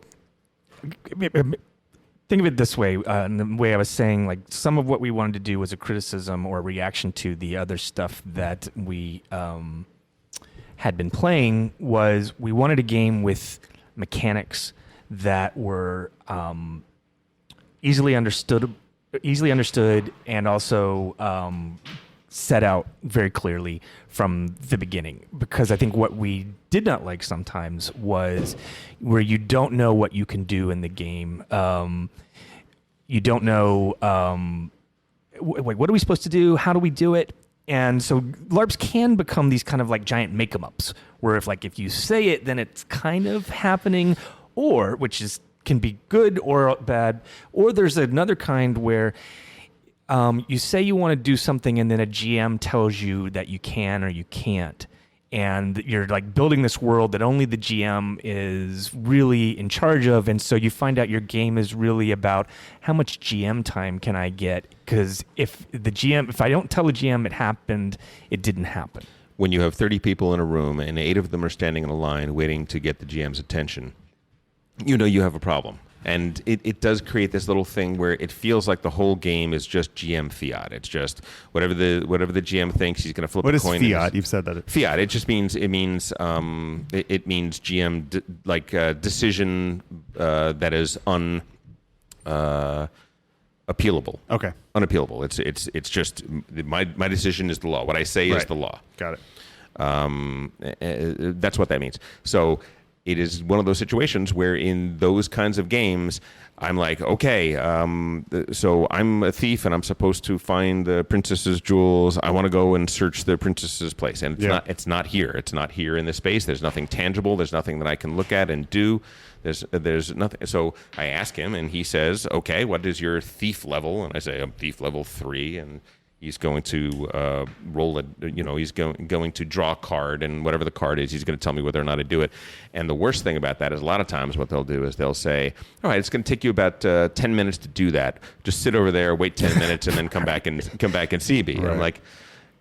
think of it this way, in the way I was saying, like some of what we wanted to do was a criticism or a reaction to the other stuff that we had been playing. Was we wanted a game with mechanics that were easily understood, and also set out very clearly from the beginning. Because I think what we did not like sometimes was where you don't know what you can do in the game. You don't know, wait, what are we supposed to do? How do we do it? And so LARPs can become these kind of like giant make-em-ups, where if you say it, then it's kind of happening, or can be good or bad. Or there's another kind where you say you want to do something and then a GM tells you that you can or you can't. And you're like building this world that only the GM is really in charge of. And so you find out your game is really about how much GM time can I get? Because if I don't tell the GM it happened, it didn't happen. When you have 30 people in a room and 8 of them are standing in a line waiting to get the GM's attention, you know you have a problem. And it does create this little thing where it feels like the whole game is just GM fiat. It's just whatever the GM thinks, he's going to flip a coin. What is fiat? You've said that. Fiat. It just means GM decision that is appealable. Okay. Unappealable. It's just my decision is the law. What I say is the law. Got it. That's what that means. So it is one of those situations where in those kinds of games, I'm like, okay, so I'm a thief and I'm supposed to find the princess's jewels. I want to go and search the princess's place. And it's not here. It's not here in this space. There's nothing tangible. There's nothing that I can look at and do. There's nothing. So I ask him and he says, okay, what is your thief level? And I say, I'm thief level 3. And he's going to roll it. He's going to draw a card, and whatever the card is, he's going to tell me whether or not I do it. And the worst thing about that is a lot of times what they'll do is they'll say, all right, it's going to take you about 10 minutes to do that. Just sit over there, wait 10 minutes, and then come back and see me. Right. I'm like,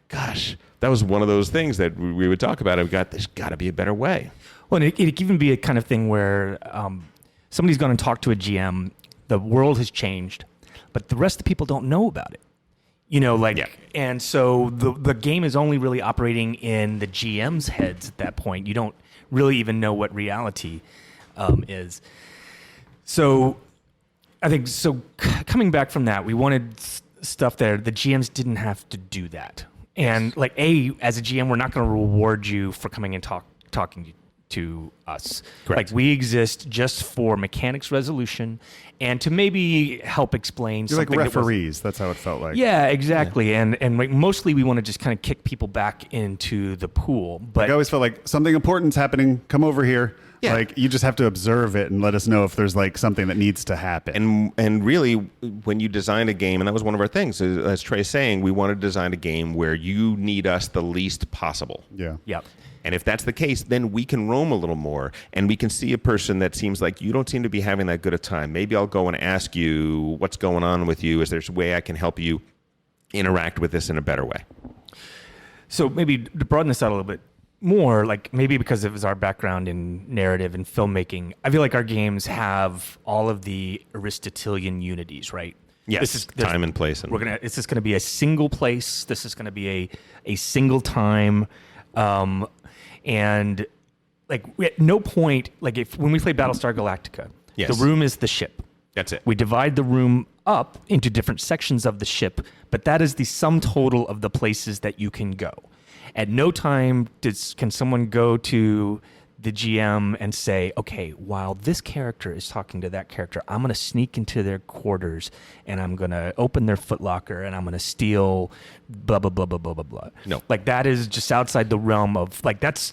gosh, that was one of those things that we would talk about. There's got to be a better way. Well, it can even be a kind of thing where somebody's gone and talked to a GM. The world has changed, but the rest of the people don't know about it. And so the game is only really operating in the GM's heads at that point. You don't really even know what reality is. So I think, coming back from that, we wanted stuff there. The GMs didn't have to do that. And as a GM, we're not going to reward you for coming and talking to us. Correct. We exist just for mechanics resolution and to maybe help explain You're something. like referees. That's how it felt like. Yeah, exactly. Yeah. And mostly we want to just kind of kick people back into the pool. But I always felt like something important's happening. Come over here. Yeah. You just have to observe it and let us know if there's something that needs to happen. And really, when you design a game, and that was one of our things, as Trey's saying, we want to design a game where you need us the least possible. Yeah. Yep. And if that's the case, then we can roam a little more, and we can see a person that seems like you don't seem to be having that good a time. Maybe I'll go and ask you what's going on with you. Is there a way I can help you interact with this in a better way? So maybe to broaden this out a little bit more, like maybe because it was our background in narrative and filmmaking, I feel like our games have all of the Aristotelian unities, right? Yes, time and place. And It's just going to be a single place. This is going to be a single time, and like at no point, like when we play Battlestar Galactica, Yes. the room is the ship. That's it. We divide the room up into different sections of the ship, but that is the sum total of the places that you can go. At no time can someone go to the GM and say, okay, while this character is talking to that character, I'm going to sneak into their quarters and I'm going to open their footlocker and I'm going to steal blah, blah, blah, blah, blah, blah, blah. No. Like that is just outside the realm of, like, that's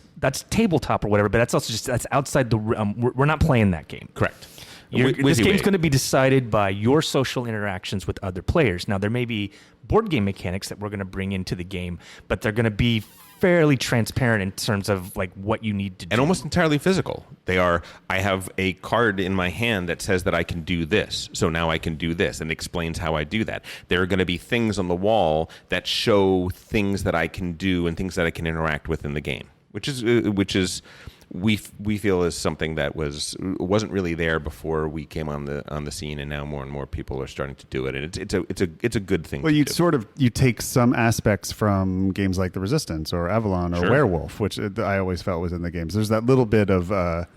tabletop or whatever, but that's also just, that's outside the realm. We're not playing that game. Correct. This game's going to be decided by your social interactions with other players. Now, there may be board game mechanics that we're going to bring into the game, but they're going to be fairly transparent in terms of like what you need to do. And almost entirely physical. They are, I have a card in my hand that says that I can do this, so now I can do this, and explains how I do that. There are going to be things on the wall that show things that I can do and things that I can interact with in the game, which is we feel is something that wasn't really there before we came on the scene, and now more and more people are starting to do it, and it's a good thing. Well, to you do. sort of take some aspects from games like The Resistance or Avalon or Sure. Werewolf, which I always felt was in the games. There's that little bit of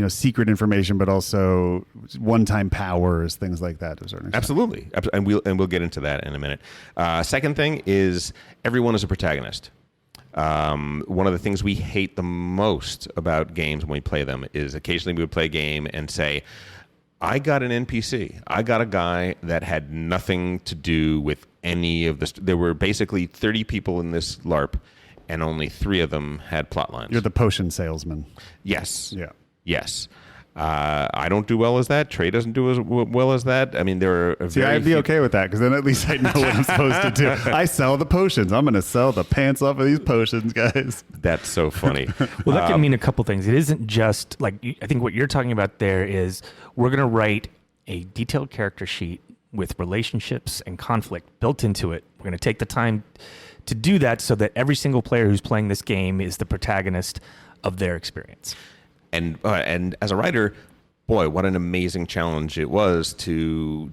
secret information, but also one-time powers, things like that to a certain extent. Absolutely, and we'll get into that in a minute. Second thing is everyone is a protagonist. One of the things we hate the most about games when we play them is occasionally we would play a game and say, I got an NPC. I got a guy that had nothing to do with any of this. There were basically 30 people in this LARP, and only 3 of them had plot lines. You're the potion salesman. Yes. Yeah. Yes. I don't do well as that. TREY doesn't do as well as that. I mean, there are See, I'd be okay with that because then at least I know what I'm supposed to do. I sell the potions. I'm going to sell the pants off of these potions, guys. That's so funny. Well, that can mean a couple things. It isn't just like, I think what you're talking about there is we're going to write a detailed character sheet with relationships and conflict built into it. We're going to take the time to do that so that every single player who's playing this game is the protagonist of their experience. And as a writer, boy, what an amazing challenge it was to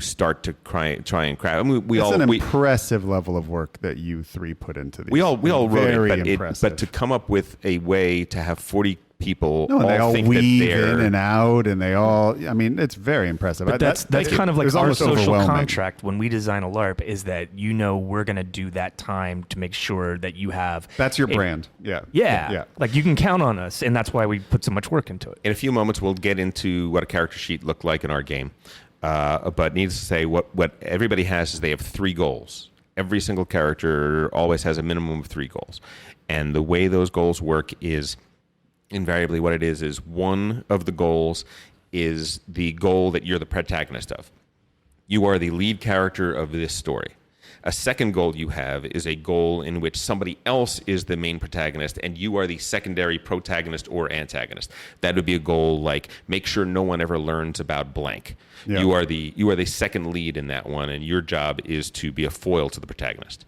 start to try and craft. I mean, It's an impressive level of work that you 3 put into these. we all wrote Very it, impressive. but to come up with a way to have 40 people No, and they all think weave that they're in and out, and they all. I mean, it's very impressive. But that's kind of like It was our almost social overwhelming. contract when we design a LARP is that we're going to do that time to make sure that you have. That's your brand. Yeah. Yeah, like you can count on us, and that's why we put so much work into it. In a few moments, we'll get into what a character sheet looked like in our game. But needless to say, what everybody has is they have 3 goals. Every single character always has a minimum of 3 goals. And the way those goals work is invariably what it is one of the goals is the goal that you're the protagonist of. You are the lead character of this story. A second goal you have is a goal in which somebody else is the main protagonist and you are the secondary protagonist or antagonist. That would be a goal like make sure no one ever learns about blank. Yeah. You are the second lead in that one, and your job is to be a foil to the protagonist.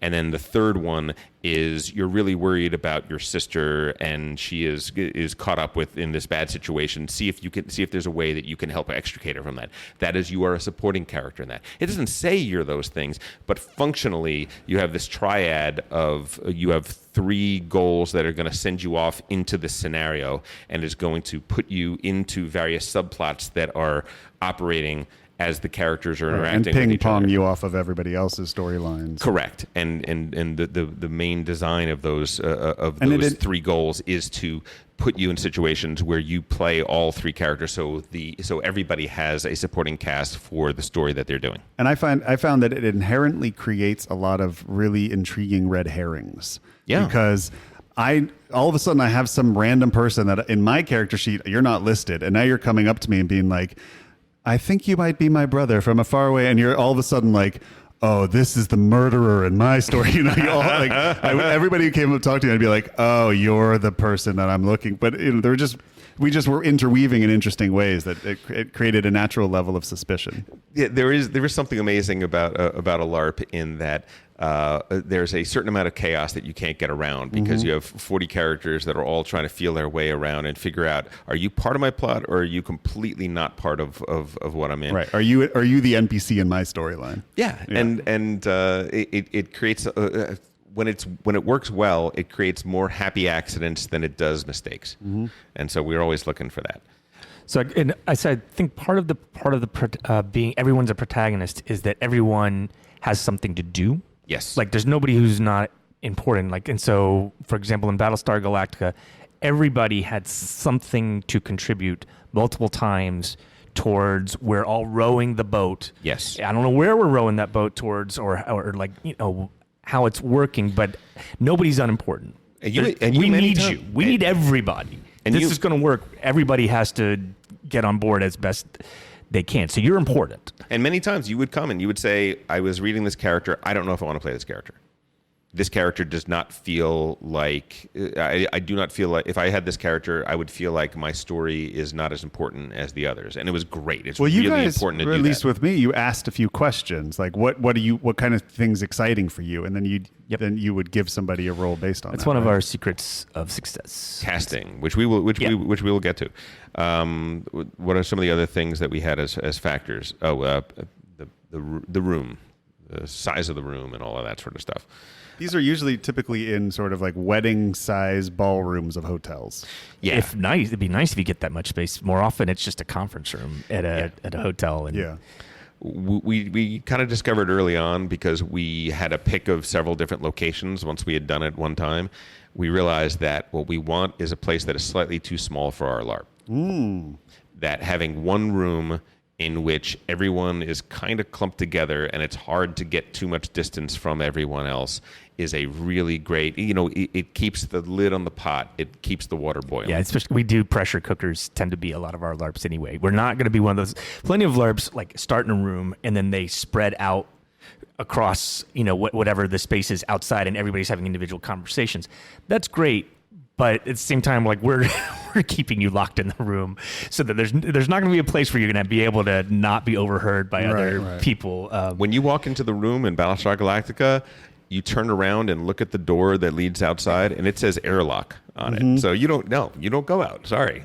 And then the third one is you're really worried about your sister, and she is caught up in this bad situation. See if there's a way that you can help extricate her from that. That is, you are a supporting character in that. It doesn't say you're those things, but functionally you have this triad of you have 3 goals that are going to send you off into this scenario and is going to put you into various subplots that are operating as the characters are interacting and with each other. ping-pong you off of everybody else's storylines. Correct, and the main design of those 3 goals is to put you in situations where you play all 3 characters, so everybody has a supporting cast for the story that they're doing. And I found that it inherently creates a lot of really intriguing red herrings. Yeah. Because all of a sudden I have some random person that in my character sheet you're not listed, and now you're coming up to me and being like, I think you might be my brother from a far away, and you're all of a sudden like, oh, this is the murderer in my story. You all, everybody who came up to talk to me, I'd be like, oh, you're the person that I'm looking. But there were just we just were interweaving in interesting ways that it created a natural level of suspicion. Yeah, there is something amazing about a LARP in that there's a certain amount of chaos that you can't get around because you have 40 characters that are all trying to feel their way around and figure out, are you part of my plot or are you completely not part of what I'm in? Right. Are you the NPC in my storyline? Yeah. And it creates when it works well, it creates more happy accidents than it does mistakes. And so we're always looking for that. So, and I said, I think part of the being everyone's a protagonist is that everyone has something to do. Yes. Like there's nobody who's not important. Like, and so, for example, in Battlestar Galactica, everybody had something to contribute multiple times towards. We're all rowing the boat. Yes. I don't know where we're rowing that boat towards, or like how it's working, but nobody's unimportant. We We need you. We need everybody. And this is going to work. Everybody has to get on board as best they can. So you're important. And many times you would come and you would say, I was reading this character. I don't know if I want to play this character. This character does not feel like, I do not feel like, if I had this character, I would feel like my story is not as important as the others. And it was great. It's Well, you really guys, important to or do at least that. with me, you asked a few questions like what kind of things exciting for you, and then you would give somebody a role based on That's that. one of right? our secrets of success. Casting, which we will get to. What are some of the other things that we had as factors? The room, the size of the room, and all of that sort of stuff. These are usually typically in sort of like wedding size ballrooms of hotels. Yeah. It'd be nice if you get that much space. More often, it's just a conference room at a hotel. And Yeah. We kind of discovered early on, because we had a pick of several different locations once we had done it one time, we realized that what we want is a place that is slightly too small for our LARP. That having one room in which everyone is kind of clumped together and it's hard to get too much distance from everyone else is a really great, it keeps the lid on the pot. It keeps the water boiling. yeah, especially we do pressure cookers tend to be a lot of our LARPs anyway. We're not going to be one of those. Plenty of LARPs like start in a room and then they spread out across, whatever the space is outside and everybody's having individual conversations. That's great. But at the same time, like we're keeping you locked in the room so that there's not going to be a place where you're going to be able to not be overheard by other people. When you walk into the room in Battlestar Galactica, you turn around and look at the door that leads outside, and it says airlock on it. So you don't go out. Sorry.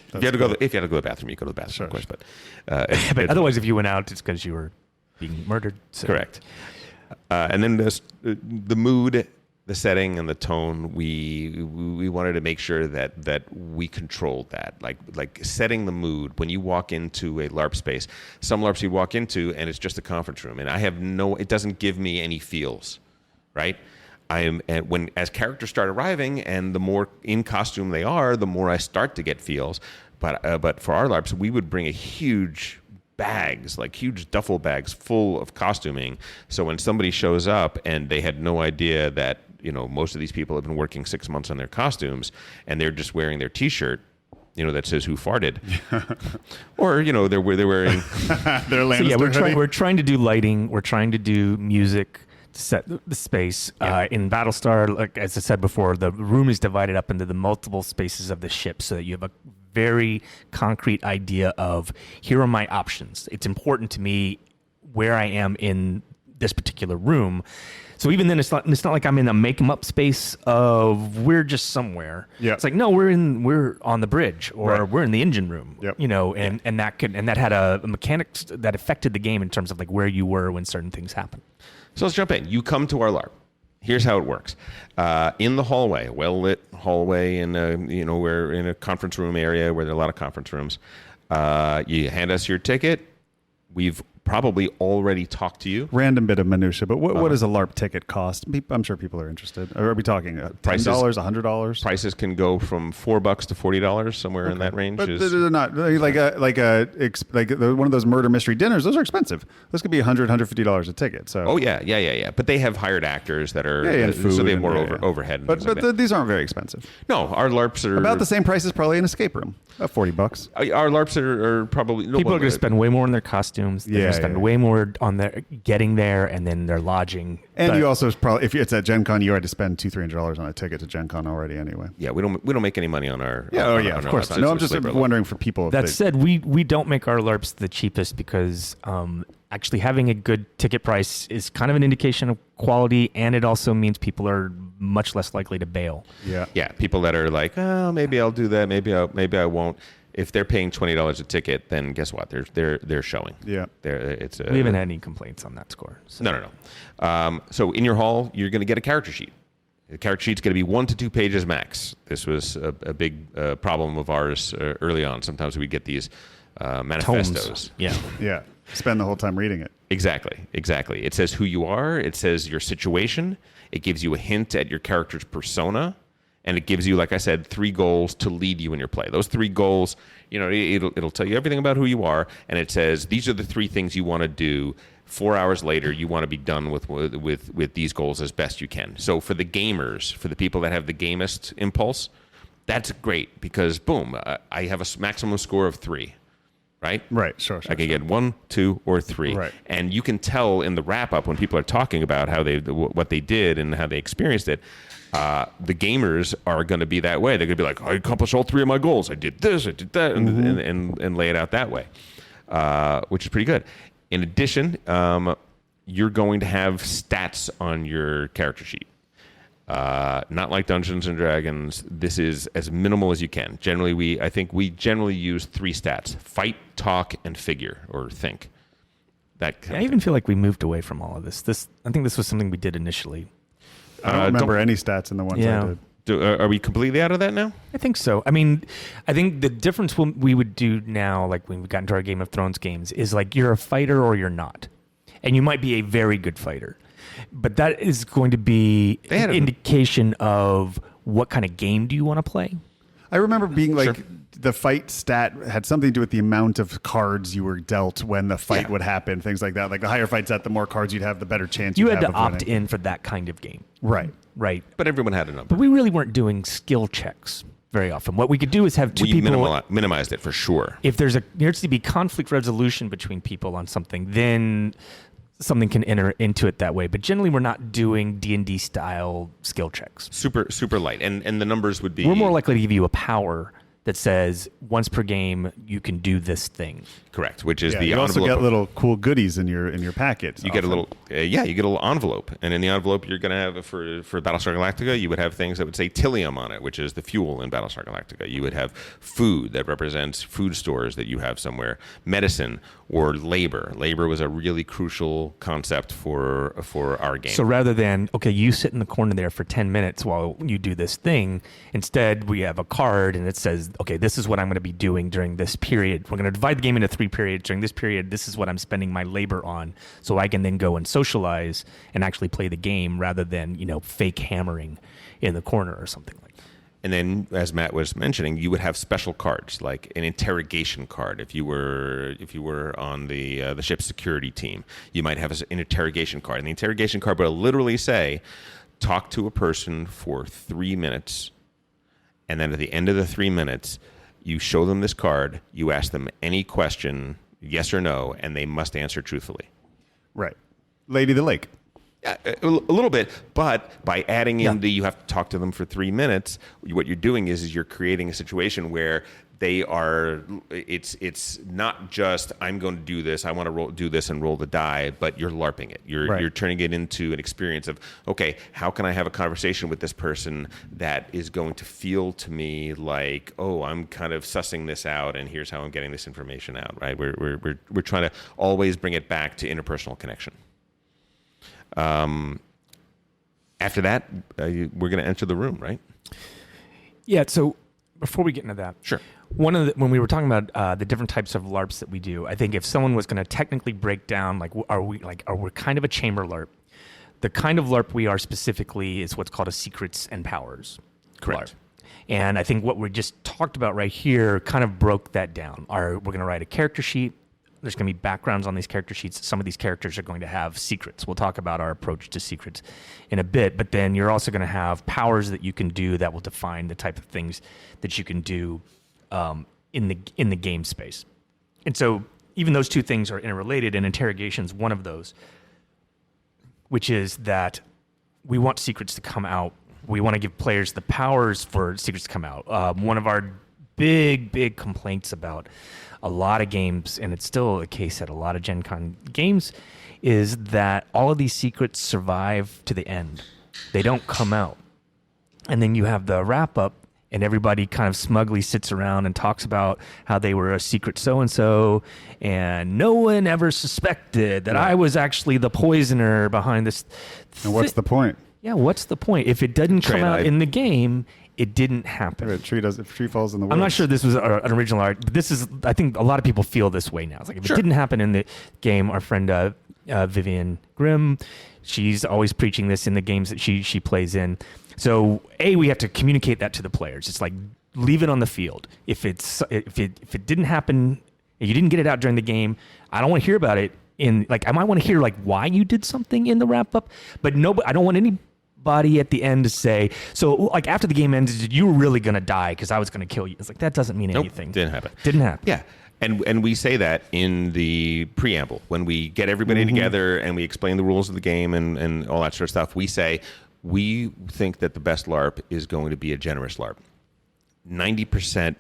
If you had to go to the bathroom, you go to the bathroom, of course. But, but otherwise, if you went out, it's because you were being murdered. So. Correct. And then the mood, the setting, and the tone, we wanted to make sure that we controlled that, like setting the mood. When you walk into a LARP space, some LARPs you walk into and it's just a conference room, and it doesn't give me any feels, right? As characters start arriving, and the more in costume they are, the more I start to get feels. But for our LARPs, we would bring a huge duffel bags full of costuming. So when somebody shows up and they had no idea that most of these people have been working 6 months on their costumes, and they're just wearing their T-shirt, that says "Who farted," or they're wearing. Their Lannister hoodie. We're trying to do lighting. We're trying to do music to set the space. In Battlestar, like as I said before, the room is divided up into the multiple spaces of the ship, so that you have a very concrete idea of here are my options. It's important to me where I am in this particular room. So even then, it's not like I'm in a make 'em up space of we're just somewhere. Yeah. It's like, no, we're on the bridge, or we're in the engine room. Yep. And that had a mechanics that affected the game in terms of like where you were when certain things happened. So let's jump in. You come to our LARP. Here's how it works. In the hallway, a well-lit hallway, we're in a conference room area where there are a lot of conference rooms. You hand us your ticket. We've probably already talked to you. Random bit of minutia, but what does a LARP ticket cost? I'm sure people are interested. Are we talking $10, $100? Prices can go from $4 to $40, somewhere in that range. But they're not like one of those murder mystery dinners. Those are expensive. Those could be $150 a ticket. So yeah. But they have hired actors that are and food, so they have more and, overhead. And but things like that. These aren't very expensive. No, our LARPs are About the same price as probably an escape room. $40. Our LARPs are probably People are going to spend way more on their costumes. They're Yeah, spend way more on their getting there and then their lodging. And But- you also probably, if it's at Gen Con, you had to spend $200-$300 on a ticket to Gen Con already anyway. Yeah, we don't make any money on our. Yeah, on of our course. LARPs. No, I'm It's just labor wondering for people. If That they, said, we don't make our LARPs the cheapest because actually having a good ticket price is kind of an indication of quality, and it also means people are much less likely to bail. yeah. Yeah, people that are like, oh, maybe I'll do that, maybe I won't. If they're paying $20 a ticket, then guess what? They're showing. Yeah. It's We haven't had any complaints on that score. So. No. So in your hall, you're going to get a character sheet. The character sheet's going to be 1 to 2 pages max. This was a big problem of ours early on. Sometimes we get these manifestos. Tomes. Yeah. Yeah. Spend the whole time reading it. Exactly. It says who you are. It says your situation. It gives you a hint at your character's persona. And it gives you, like I said, 3 goals to lead you in your play. Those 3 goals, it'll tell you everything about who you are. And it says, these are the 3 things you want to do. 4 hours later, you want to be done with these goals as best you can. So for the gamers, for the people that have the gamist impulse, that's great because, boom, I have a maximum score of 3. Right? Right. Sure. I can get 1, 2, or 3. Right. And you can tell in the wrap-up when people are talking about what they did and how they experienced it, the gamers are going to be that way. They're going to be like, I accomplished all 3 of my goals. I did this, I did that, and lay it out that way, which is pretty good. In addition, you're going to have stats on your character sheet. Not like Dungeons and Dragons. This is as minimal as you can. Generally, I think we generally use 3 stats: fight, talk, and figure or think. That kind I of even feel like we moved away from all of this. I think this was something we did initially. I don't remember any stats in the ones I did. Are we completely out of that now? I think so. I mean, I think the difference we would do now, like when we got into our Game of Thrones games, is like you're a fighter or you're not. And you might be a very good fighter. But that is going to be an indication of what kind of game do you want to play. I remember being like, Sure. the fight stat had something to do with the amount of cards you were dealt when the fight would happen, things like that. Like the higher fight stat, the more cards you'd have, the better chance You you'd had have to of opt winning. in for that kind of game. Right. Right. But everyone had a number. But we really weren't doing skill checks very often. What we could do is have 2 We people. minimized it for sure. If there needs to be conflict resolution between people on something, then something can enter into it that way. But generally, we're not doing D&D style skill checks. Super light, and the numbers would be. We're more likely to give you a power that says once per game you can do this thing. correct, which is Yeah, the you also envelope. get little cool goodies in your packet. You get a little, you get a little envelope, and in the envelope you're going to have for Battlestar Galactica, you would have things that would say Tillium on it, which is the fuel in Battlestar Galactica. You would have food that represents food stores that you have somewhere, medicine or labor. Labor was a really crucial concept for our game. So rather than, okay, you sit in the corner there for 10 minutes while you do this thing, instead we have a card and it says, okay, this is what I'm going to be doing during this period. We're going to divide the game into 3 periods. During this period, this is what I'm spending my labor on, so I can then go and socialize and actually play the game rather than, fake hammering in the corner or something like that. And then, as Matt was mentioning, you would have special cards, like an interrogation card. If you were on the ship's security team, you might have an interrogation card. And the interrogation card will literally say, talk to a person for 3 minutes, and then at the end of the 3 minutes, you show them this card, you ask them any question, yes or no, and they must answer truthfully. Right. Lady of the Lake. A little bit, but by adding in you have to talk to them for 3 minutes, what you're doing is you're creating a situation where they are, it's not just, I'm going to do this, I want to do this and roll the die, but you're LARPing it. You're turning it into an experience of, okay, how can I have a conversation with this person that is going to feel to me like, oh, I'm kind of sussing this out, and here's how I'm getting this information out, right? We're trying to always bring it back to interpersonal connection. After that, we're going to enter the room, right? Yeah, so before we get into that, Sure. When we were talking about the different types of LARPs that we do, I think if someone was going to technically break down, are we kind of a chamber LARP? The kind of LARP we are specifically is what's called a secrets and powers Correct. LARP. And I think what we just talked about right here kind of broke that down. We're going to write a character sheet. There's going to be backgrounds on these character sheets. Some of these characters are going to have secrets. We'll talk about our approach to secrets in a bit. But then you're also going to have powers that you can do that will define the type of things that you can do in the game space. And so even those two things are interrelated, and interrogation's one of those, which is that we want secrets to come out. We want to give players the powers for secrets to come out. One of our big complaints about a lot of games, and it's still the case at a lot of Gen Con games, is that all of these secrets survive to the end. They don't come out. And then you have the wrap-up, and everybody kind of smugly sits around and talks about how they were a secret so-and-so, and no one ever suspected that I was actually the poisoner behind this. And what's the point? Yeah, what's the point? If it doesn't come out in the game, it didn't happen. If a tree falls in the woods. I'm not sure this was an original art. This is, I think a lot of people feel this way now. It's like, if it didn't happen in the game, our friend Vivian Grimm, she's always preaching this in the games that she plays in. So we have to communicate that to the players. It's like, leave it on the field. If it didn't happen, if you didn't get it out during the game, I don't want to hear about it. I might want to hear why you did something in the wrap up, but I don't want anybody at the end to say, so after the game ended, you were really going to die because I was going to kill you. It's like, that doesn't mean anything. Didn't happen. Didn't happen. Yeah. And we say that in the preamble when we get everybody together and we explain the rules of the game and all that sort of stuff. We say we think that the best LARP is going to be a generous LARP. 90%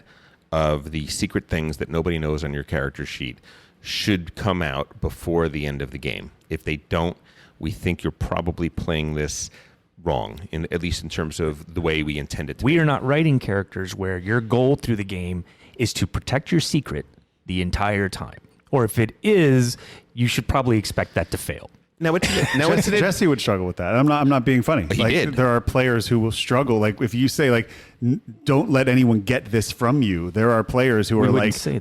of the secret things that nobody knows on your character sheet should come out before the end of the game. If they don't, we think you're probably playing this wrong, at least in terms of the way we intend it to be. We are not writing characters where your goal through the game is to protect your secret the entire time. Or if it is, you should probably expect that to fail. Now Jesse would struggle with that. I'm not being funny. He did. There are players who will struggle. If you say don't let anyone get this from you, there are players who are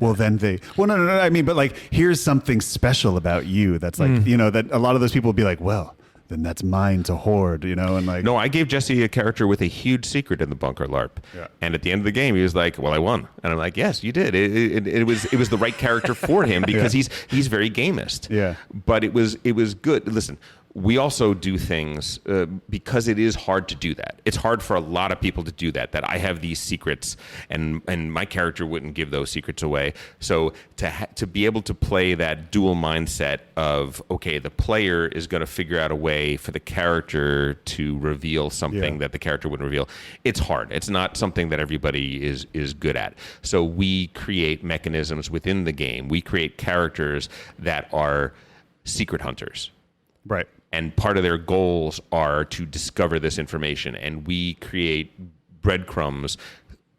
well, then they. Well, no. I mean, but here's something special about you. That's that a lot of those people will be like, well, then that's mine to hoard, and No, I gave Jesse a character with a huge secret in the bunker LARP. Yeah. And at the end of the game, he was like, well, I won. And I'm like, yes, you did. It was the right character for him because he's very gamist. Yeah. But it was good. Listen, we also do things because it is hard to do that. It's hard for a lot of people to do that I have these secrets and my character wouldn't give those secrets away. So to be able to play that dual mindset of, okay, the player is going to figure out a way for the character to reveal something that the character wouldn't reveal. It's hard. It's not something that everybody is good at. So we create mechanisms within the game. We create characters that are secret hunters. Right. And part of their goals are to discover this information. And we create breadcrumbs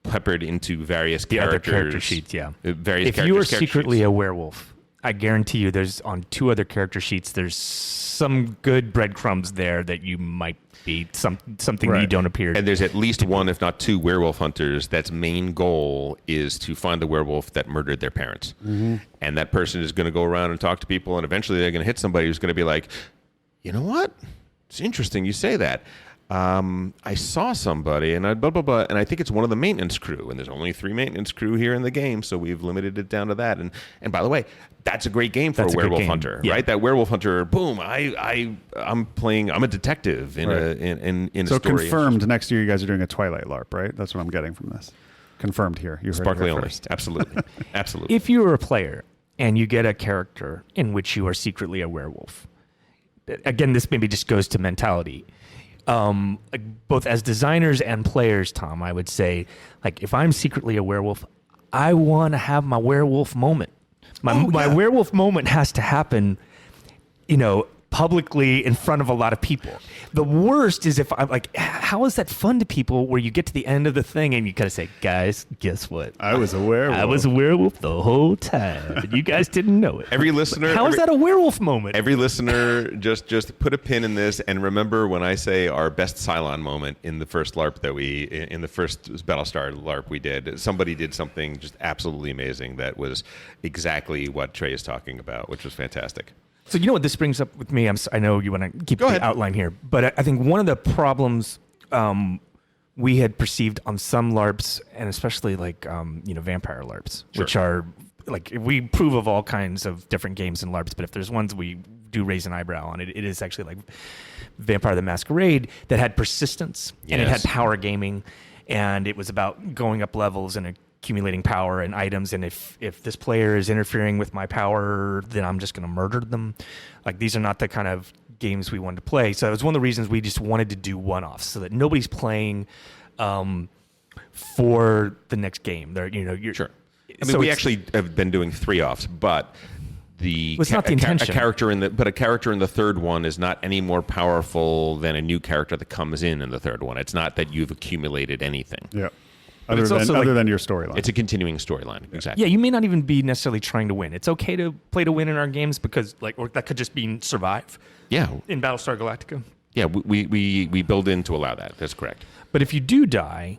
peppered into various other character sheets, If you are secretly a werewolf, I guarantee you there's on 2 other character sheets, there's some good breadcrumbs there that you might be something that you don't appear. And there's at least 1, if not 2, werewolf hunters that's main goal is to find the werewolf that murdered their parents. Mm-hmm. And that person is going to go around and talk to people, and eventually they're going to hit somebody who's going to be like, you know what? It's interesting you say that. I saw somebody, and blah, blah, blah, and I think it's one of the maintenance crew, and there's only 3 maintenance crew here in the game, so we've limited it down to that. And by the way, that's a great game for a werewolf hunter, right? That werewolf hunter, boom, I'm a detective in a so story. Confirmed, next year you guys are doing a Twilight LARP, right? That's what I'm getting from this. Confirmed here. You heard Sparkly it only. first. Absolutely. Absolutely. If you are a player and you get a character in which you are secretly a werewolf, again, this maybe just goes to mentality. Both as designers and players, Tom, I would say, if I'm secretly a werewolf, I want to have my werewolf moment. My werewolf moment has to happen, publicly in front of a lot of people. The worst is if I'm how is that fun to people where you get to the end of the thing and you kind of say, guys, guess what? I was a werewolf. I was a werewolf the whole time, and you guys didn't know it. Every listener, how is that a werewolf moment? Every listener, just put a pin in this and remember when I say our best Cylon moment in the first LARP in the first Battlestar LARP we did. Somebody did something just absolutely amazing that was exactly what Trey is talking about, which was fantastic. So you know what this brings up with me? I know you want to keep the outline here, but I think one of the problems we had perceived on some LARPs, and especially vampire LARPs, which are we approve of all kinds of different games and LARPs, but if there's ones we do raise an eyebrow on, it is actually Vampire the Masquerade that had persistence and it had power gaming, and it was about going up levels and accumulating power and items, and if this player is interfering with my power, then I'm just going to murder them. Like, these are not the kind of games we wanted to play. So it was one of the reasons we just wanted to do one-offs, so that nobody's playing for the next game. You're Sure. I mean, we actually have been doing 3-offs, but it's not the intention. A character in the third one is not any more powerful than a new character that comes in the third one. It's not that you've accumulated anything. Yeah. Other than your storyline. It's a continuing storyline. Exactly. Yeah, you may not even be necessarily trying to win. It's okay to play to win in our games because, or that could just be survive. Yeah. In Battlestar Galactica. Yeah, we build in to allow that. That's correct. But if you do die,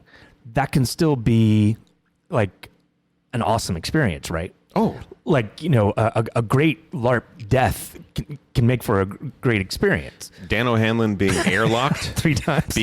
that can still be like an awesome experience, right? Oh, like, a great LARP death can make for a great experience. Dan O'Hanlon being airlocked 3 times,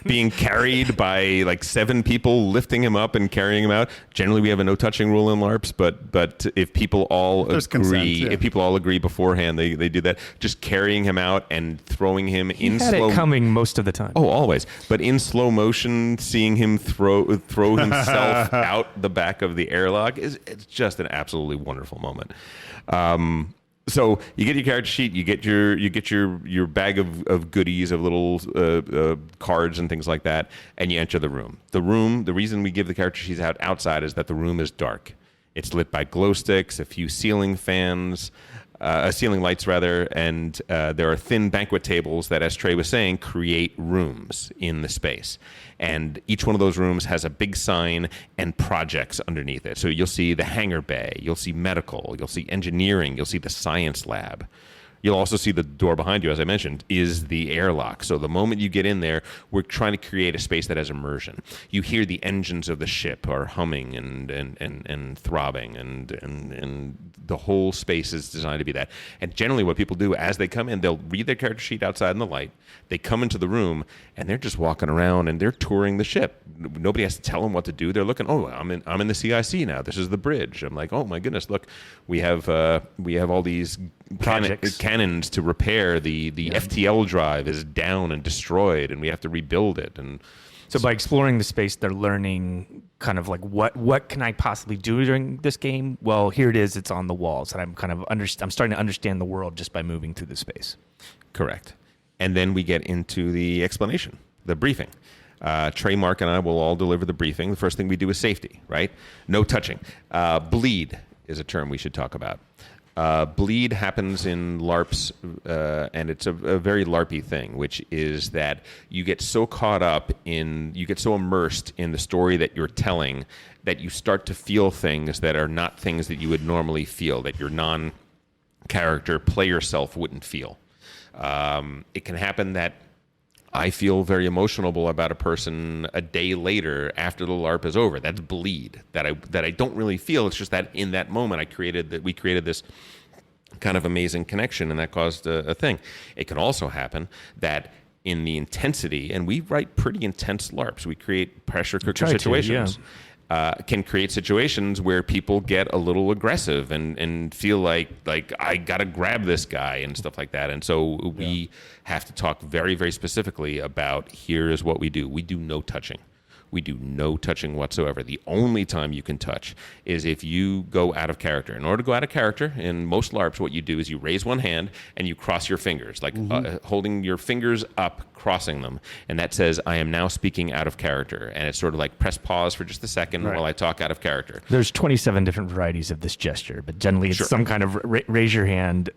being carried by like 7 people lifting him up and carrying him out. Generally, we have a no touching rule in LARPs, but if people all if people all agree beforehand, they do that. Just carrying him out and throwing him in slow. It coming most of the time. Oh, always. But in slow motion, seeing him throw himself out the back of the airlock it's just an absolutely wonderful moment. So you get your character sheet, you get your bag of goodies, of little cards and things like that, and you enter the room. The reason we give the character sheets outside is that the room is dark. It's lit by glow sticks, a few ceiling fans, ceiling lights rather, and there are thin banquet tables that, as Trey was saying, create rooms in the space. And each one of those rooms has a big sign and projects underneath it. So you'll see the hangar bay, you'll see medical, you'll see engineering, you'll see the science lab. You'll also see the door behind you, as I mentioned, is the airlock. So the moment you get in there, we're trying to create a space that has immersion. You hear the engines of the ship are humming and throbbing, and the whole space is designed to be that. And generally what people do as they come in, they'll read their character sheet outside in the light. They come into the room, and they're just walking around, and they're touring the ship. Nobody has to tell them what to do. They're looking, I'm in the CIC now. This is the bridge. I'm like, oh, my goodness, look, we have all these cannons to repair. The FTL drive is down and destroyed, and we have to rebuild it. And so by exploring the space, they're learning kind of like what can I possibly do during this game? Well, here it is. It's on the walls, and I'm starting to understand the world just by moving through the space. Correct. And then we get into the explanation, the briefing. Trey, Mark, and I will all deliver the briefing. The first thing we do is safety, right? No touching. Bleed is a term we should talk about. Bleed happens in LARPs, and it's a very LARPy thing, which is that you get so you get so immersed in the story that you're telling that you start to feel things that are not things that you would normally feel, that your non-character player self wouldn't feel. It can happen that I feel very emotional about a person a day later after the LARP is over. That's bleed that I don't really feel. It's just that in that moment we created this kind of amazing connection, and that caused a thing. It can also happen that in the intensity, and we write pretty intense LARPs. We create pressure cooker situations. Can create situations where people get a little aggressive and feel like I gotta grab this guy and stuff like that. And so we have to talk very, very specifically about, here is what we do. We do no touching. We do no touching whatsoever. The only time you can touch is if you go out of character. In order to go out of character, in most LARPs, what you do is you raise one hand and you cross your fingers, like holding your fingers up, crossing them. And that says, I am now speaking out of character. And it's sort of like press pause for just a second while I talk out of character. There's 27 different varieties of this gesture, but generally it's some kind of raise your hand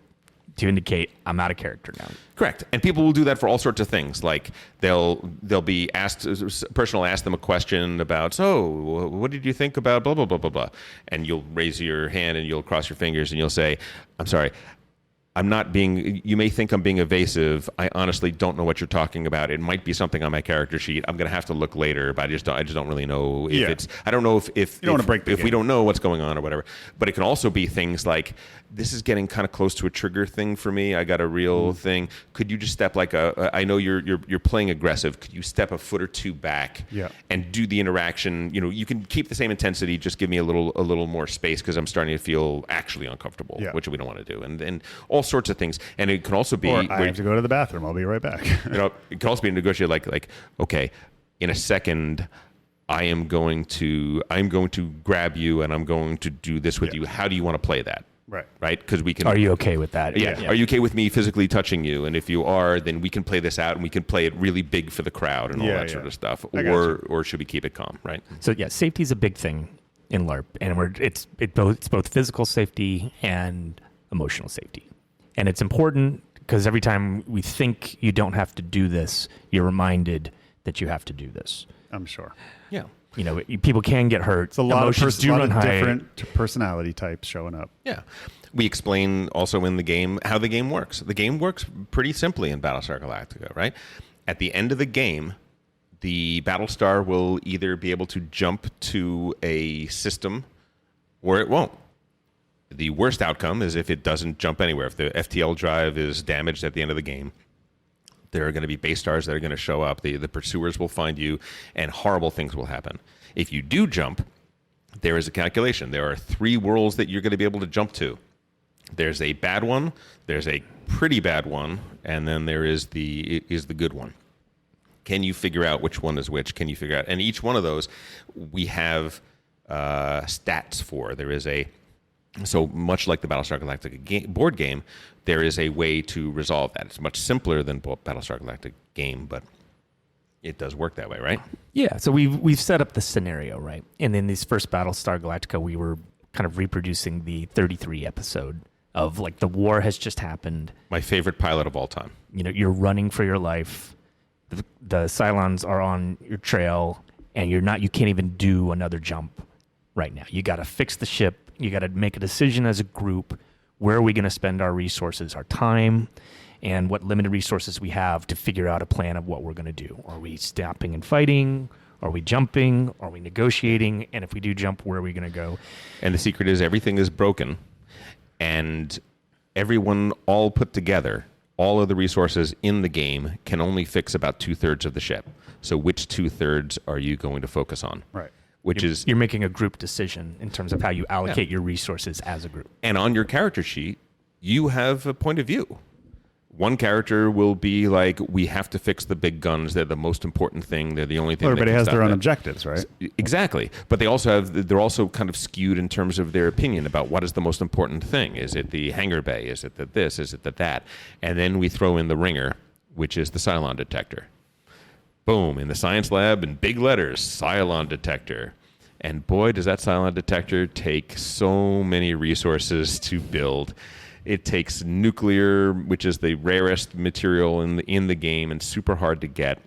to indicate I'm out of character now. Correct. And people will do that for all sorts of things. Like they'll be asked, a person will ask them a question about, so what did you think about blah, blah, blah, blah, blah. And you'll raise your hand and you'll cross your fingers and you'll say, I'm sorry, you may think I'm being evasive. I honestly don't know what you're talking about. It might be something on my character sheet. I'm going to have to look later, but I just don't really know if it's, I don't know if we don't know what's going on or whatever. But it can also be things like, this is getting kind of close to a trigger thing for me. I got a real thing. Could you just step I know you're playing aggressive. Could you step a foot or two back and do the interaction? You can keep the same intensity, just give me a little more space because I'm starting to feel actually uncomfortable, which we don't want to do. And all sorts of things. And it can also be, I have to go to the bathroom. I'll be right back. It can also be negotiated like, okay, in a second, I'm going to grab you and I'm going to do this with you. How do you want to play that? Right? Because we can. Are you okay with that? Yeah. Are you okay with me physically touching you? And if you are, then we can play this out and we can play it really big for the crowd and all that sort of stuff. Or should we keep it calm? Right. So yeah, safety is a big thing in LARP, and it's both physical safety and emotional safety, and it's important because every time we think you don't have to do this, you're reminded that you have to do this. I'm sure. Yeah. You know, people can get hurt. It's a lot Emotions of, do run high. different personality types showing up. Yeah. We explain also in the game how the game works. The game works pretty simply in Battlestar Galactica, right? At the end of the game, the Battlestar will either be able to jump to a system or it won't. The worst outcome is if it doesn't jump anywhere. If the FTL drive is damaged at the end of the game, there are going to be base stars that are going to show up. The pursuers will find you, and horrible things will happen. If you do jump, there is a calculation. There are 3 worlds that you're going to be able to jump to. There's a bad one, there's a pretty bad one, and then there is the good one. Can you figure out which one is which? Can you figure out? And each one of those, we have stats for. There is so much like the Battlestar Galactica board game, there is a way to resolve that. It's much simpler than Battlestar Galactica game, but it does work that way, right? Yeah. So we've set up the scenario, right? And in this first Battlestar Galactica, we were kind of reproducing the 33 episode of like the war has just happened. My favorite pilot of all time. You know, you're running for your life. The Cylons are on your trail, and you can't even do another jump right now. You got to fix the ship. You got to make a decision as a group. Where are we going to spend our resources, our time, and what limited resources we have to figure out a plan of what we're going to do? Are we stopping and fighting? Are we jumping? Are we negotiating? And if we do jump, where are we going to go? And the secret is everything is broken, and everyone all put together, all of the resources in the game can only fix about 2/3 of the ship. So which 2/3 are you going to focus on? Right. You're making a group decision in terms of how you allocate your resources as a group. And on your character sheet, you have a point of view. One character will be like, we have to fix the big guns. They're the most important thing. They're the only thing. Everybody has their own that. objectives, right? Exactly. But they're also kind of skewed in terms of their opinion about what is the most important thing. Is it the hangar bay? Is it the this? Is it the that? And then we throw in the ringer, which is the Cylon detector. Boom, in the science lab in big letters, Cylon detector. And boy, does that Cylon detector take so many resources to build. It takes nuclear, which is the rarest material in the game and super hard to get.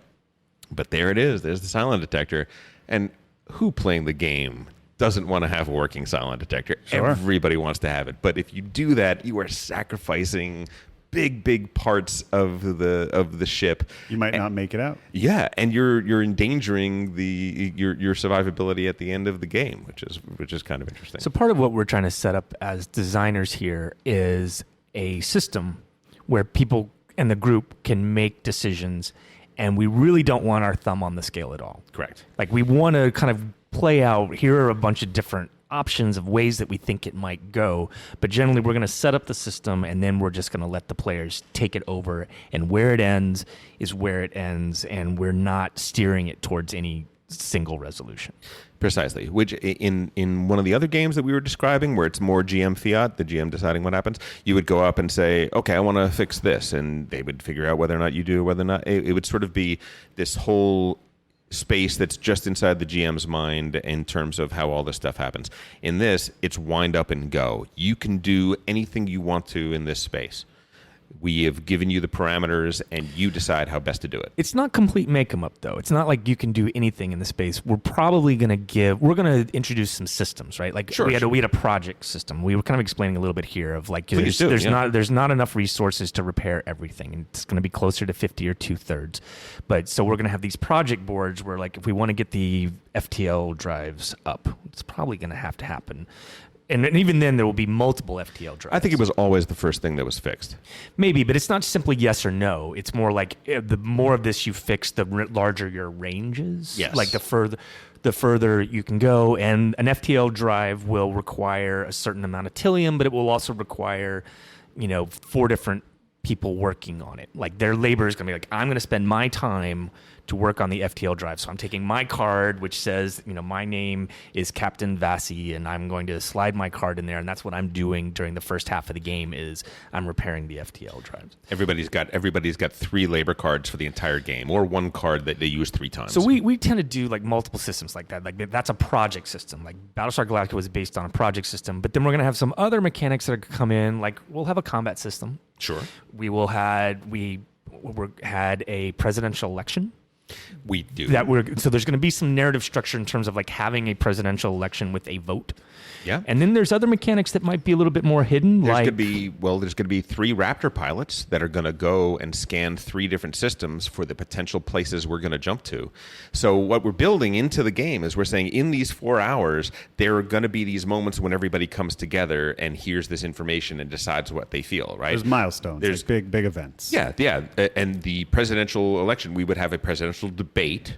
But there it is. There's the Cylon detector. And who playing the game doesn't want to have a working Cylon detector? Sure. Everybody wants to have it. But if you do that, you are sacrificing big parts of the ship. You might not make it out. Yeah, and you're endangering your survivability at the end of the game, which is kind of interesting. So part of what we're trying to set up as designers here is a system where people and the group can make decisions, and we really don't want our thumb on the scale at all. Correct. Like we want to kind of play out, here are a bunch of different options of ways that we think it might go, but generally we're going to set up the system and then we're just going to let the players take it over, and where it ends is where it ends, and we're not steering it towards any single resolution. Precisely. Which in one of the other games that we were describing, where it's more GM fiat, the GM deciding what happens, you would go up and say, okay, I want to fix this, and they would figure out whether or not you do, whether or not it would sort of be this whole space that's just inside the GM's mind in terms of how all this stuff happens. In this, it's wind up and go. You can do anything you want to in this space. We have given you the parameters, and you decide how best to do it. It's not complete make 'em up, though. It's not like you can do anything in the space. We're probably going to introduce some systems, right? Like we had a project system. We were kind of explaining a little bit here of like there's not enough resources to repair everything, and it's going to be closer to 50 or 2/3. But so we're going to have these project boards where, like, if we want to get the FTL drives up, it's probably going to happen. And even then, there will be multiple FTL drives. I think it was always the first thing that was fixed. Maybe, but it's not simply yes or no. It's more like the more of this you fix, the larger your range is. Yes. Like the further you can go. And an FTL drive will require a certain amount of Tilium, but it will also require, 4 different people working on it. Like their labor is going to be like, I'm going to spend my time to work on the FTL drive. So I'm taking my card, which says, my name is Captain Vassie, and I'm going to slide my card in there, and that's what I'm doing during the first half of the game is I'm repairing the FTL drives. Everybody's got 3 labor cards for the entire game, or 1 card that they use 3 times. So we tend to do like multiple systems like that. Like that's a project system. Like Battlestar Galactica was based on a project system, but then we're gonna have some other mechanics that come in. Like we'll have a combat system. Sure. We had a presidential election. We do. So there's going to be some narrative structure in terms of like having a presidential election with a vote. Yeah. And then there's other mechanics that might be a little bit more hidden. There's going to be 3 Raptor pilots that are going to go and scan 3 different systems for the potential places we're going to jump to. So what we're building into the game is we're saying in these 4 hours, there are going to be these moments when everybody comes together and hears this information and decides what they feel, right? There's milestones. There's big events. Yeah. And the presidential election, we would have a presidential debate.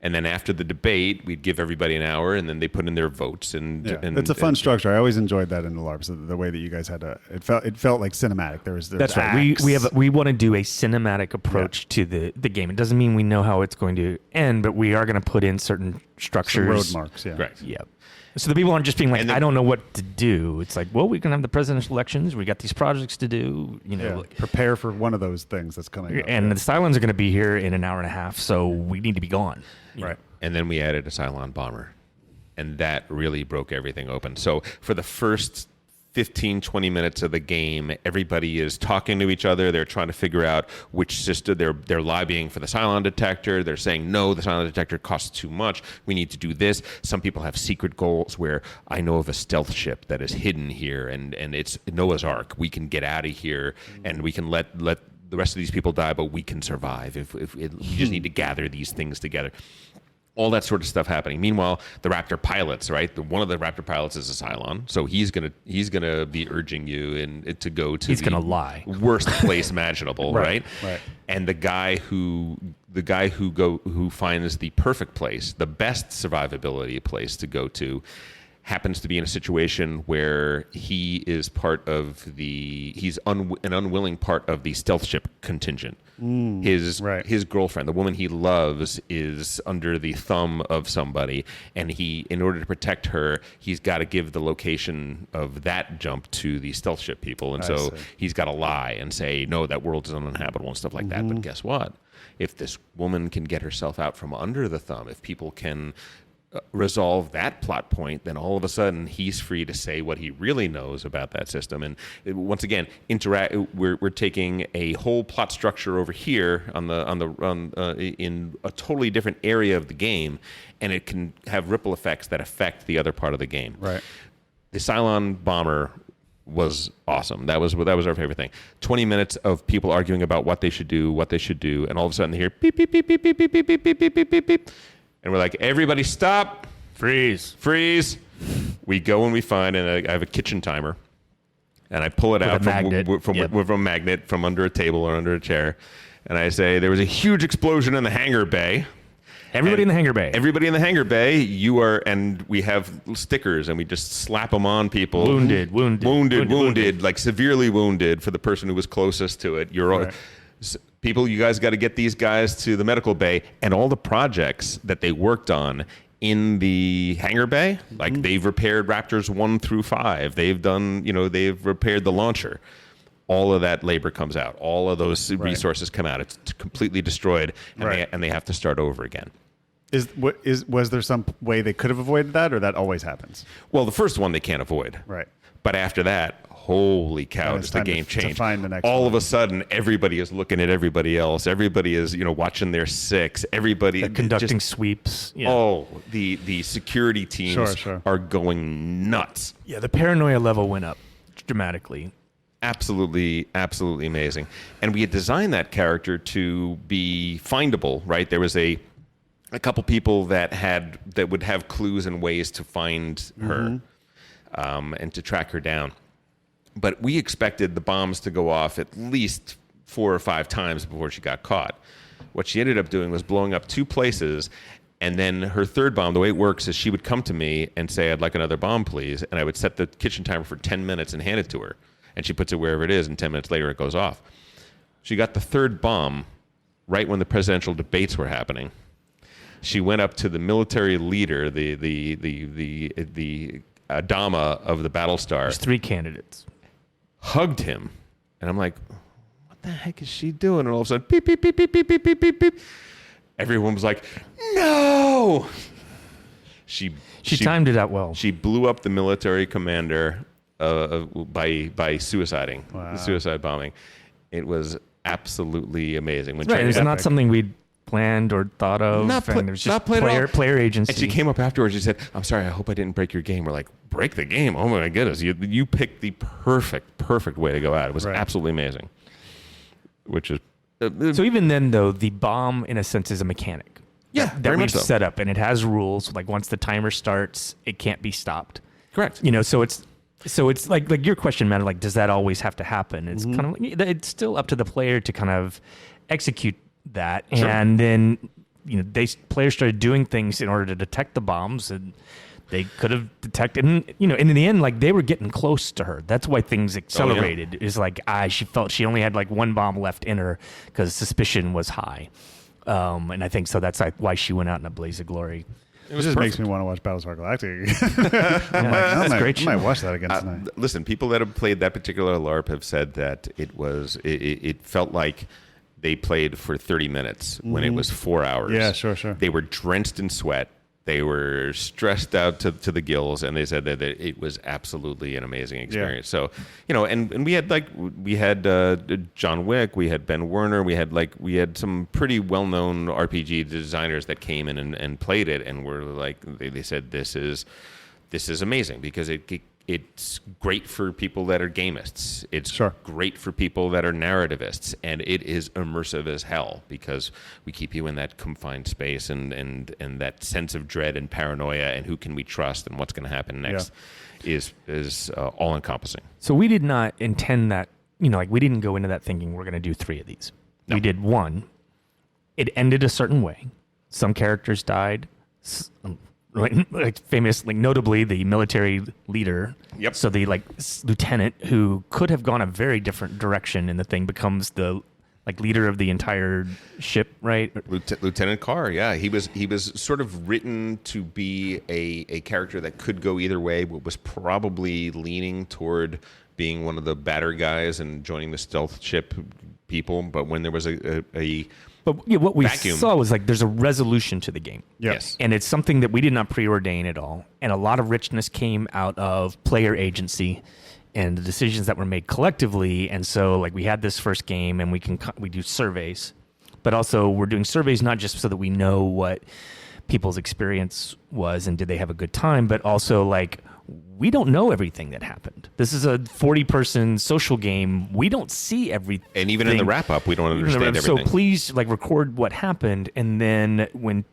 And then after the debate, we'd give everybody an hour, and then they put in their votes. And it's a fun structure. I always enjoyed that in the LARPs. The way that you guys had it felt like cinematic. There was That's right. We want to do a cinematic approach to the game. It doesn't mean we know how it's going to end, but we are going to put in certain structures, some road marks. Yeah, right. Yeah. So the people aren't just being like, I don't know what to do. It's like, well, we can have the presidential elections. We got these projects to do. Prepare for one of those things that's coming up. And the Cylons are going to be here in an hour and a half, so we need to be gone. Right. And then we added a Cylon bomber. And that really broke everything open. So for the first 15, 20 minutes of the game, everybody is talking to each other. They're trying to figure out which system. They're lobbying for the Cylon detector. They're saying, no, the Cylon detector costs too much. We need to do this. Some people have secret goals where I know of a stealth ship that is hidden here, and it's Noah's Ark. We can get out of here, and we can let the rest of these people die, but we can survive. We just need to gather these things together. All that sort of stuff happening. Meanwhile, the Raptor pilots, right? One of the Raptor pilots is a Cylon, so he's gonna be urging you to go to lie. Worst place imaginable, right? Right. And the guy who finds the perfect place, the best survivability place to go to, happens to be in a situation where he is an unwilling part of the stealth ship contingent. His girlfriend, the woman he loves, is under the thumb of somebody, and in order to protect her, he's got to give the location of that jump to the stealth ship people, and so he's got to lie and say, no, that world is uninhabitable and stuff like that. But guess what? If this woman can get herself out from under the thumb, if people can resolve that plot point, then all of a sudden he's free to say what he really knows about that system. And once again, we're taking a whole plot structure over here in a totally different area of the game, and it can have ripple effects that affect the other part of the game. Right. The Cylon bomber was awesome. That was our favorite thing. 20 minutes of people arguing about what they should do, and all of a sudden they hear beep beep beep beep beep beep beep beep beep beep beep beep beep. And we're like, everybody stop. Freeze. We go and we find, and I have a kitchen timer. And I pull it out from a magnet from under a table or under a chair. And I say, there was a huge explosion in the hangar bay. Everybody in the hangar bay. Everybody in the hangar bay, and we have stickers, and we just slap them on people. Wounded, like severely wounded for the person who was closest to it. People, you guys got to get these guys to the medical bay, and all the projects that they worked on in the hangar bay, like they've repaired Raptors 1 through 5. They've done, they've repaired the launcher. All of that labor comes out. All of those resources come out. It's completely destroyed, and they have to start over again. Was there some way they could have avoided that, or that always happens? Well, the first one they can't avoid. Right. But after that, holy cow, does the game change. To find the next all one. of a sudden, everybody is looking at everybody else. Everybody is, watching their six. Everybody conducting sweeps. Yeah. Oh, the security teams are going nuts. Yeah, the paranoia level went up dramatically. Absolutely amazing. And we had designed that character to be findable, right? There was a couple people that would have clues and ways to find her and to track her down. But we expected the bombs to go off at least 4 or 5 times before she got caught. What she ended up doing was blowing up 2 places, and then her third bomb, the way it works is she would come to me and say, I'd like another bomb, please, and I would set the kitchen timer for 10 minutes and hand it to her. And she puts it wherever it is, and 10 minutes later it goes off. She got the third bomb right when the presidential debates were happening. She went up to the military leader, the Adama of the Battlestar. There's 3 candidates. Hugged him, and I'm like, what the heck is she doing? And all of a sudden, beep, beep, beep, beep, beep, beep, beep, beep, beep. Everyone was like, no! She timed it out well. She blew up the military commander by suiciding, suicide bombing. It was absolutely amazing. When right, it's not something we'd planned or thought of. It was just player agency. And she came up afterwards. She said, "I'm sorry. I hope I didn't break your game." We're like, "Break the game? Oh my goodness! You picked the perfect way to go out. It was absolutely amazing." Which is so even then though, the bomb in a sense is a mechanic. Yeah, that we've set up, and it has rules. Like once the timer starts, it can't be stopped. Correct. So it's like your question, Matt. Like, does that always have to happen? It's kind of it's still up to the player to kind of execute that, and then players started doing things in order to detect the bombs, and they could have detected. And in the end, like they were getting close to her. That's why things accelerated. Is like she felt she only had like 1 bomb left in her because suspicion was high. And I think so. That's like why she went out in a blaze of glory. It just makes me want to watch Battlestar Galactica. I might watch that again tonight. Listen, people that have played that particular LARP have said that it felt like they played for 30 minutes when it was 4 hours. Yeah, sure. They were drenched in sweat. They were stressed out to the gills, and they said that it was absolutely an amazing experience. Yeah. So, and we had John Wick, we had Ben Werner, we had some pretty well-known RPG designers that came in and played it, and were like, they said this is amazing because it's great for people that are gamists. It's great for people that are narrativists, and it is immersive as hell because we keep you in that confined space and that sense of dread and paranoia and who can we trust and what's going to happen next is all encompassing. So we did not intend that. We didn't go into that thinking we're going to do 3 of these. No. We did 1. It ended a certain way. Some characters died. Famously, notably, the military leader. Yep. So the lieutenant who could have gone a very different direction in the thing becomes the leader of the entire ship, right? Lieutenant Carr. Yeah, he was sort of written to be a character that could go either way, but was probably leaning toward being one of the badder guys and joining the stealth ship people. But when there was what we vacuum. saw was there's a resolution to the game. Yes. And it's something that we did not preordain at all. And a lot of richness came out of player agency and the decisions that were made collectively. And so we had this first game, and we do surveys, but also we're doing surveys not just so that we know what people's experience was and did they have a good time, but also we don't know everything that happened. This is a 40-person social game. We don't see everything. And even in the wrap-up, we don't understand everything. So please, record what happened. And then when,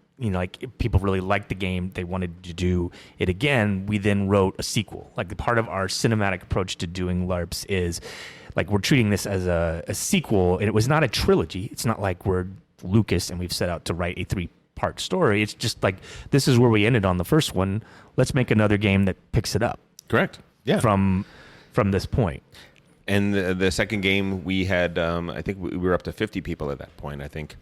people really liked the game, they wanted to do it again, we then wrote a sequel. The part of our cinematic approach to doing LARPs is, we're treating this as a sequel. And it was not a trilogy. It's not like we're Lucas and we've set out to write a 3-part story. It's just this is where we ended on the first one. Let's make another game that picks it up. Correct. Yeah. From this point. And the second game we had, I think we were up to 50 people at that point. I think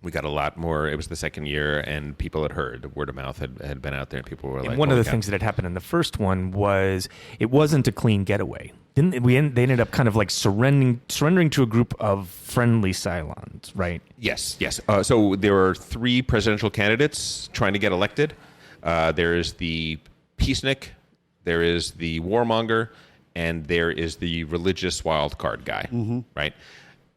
we got a lot more. It was the second year, and people had heard. The word of mouth had been out there, and people were one of the things that had happened in the first one was it wasn't a clean getaway. They ended up kind of surrendering to a group of friendly Cylons, right? Yes. So there are 3 presidential candidates trying to get elected. There is the peacenik, there is the warmonger, and there is the religious wild card guy, right?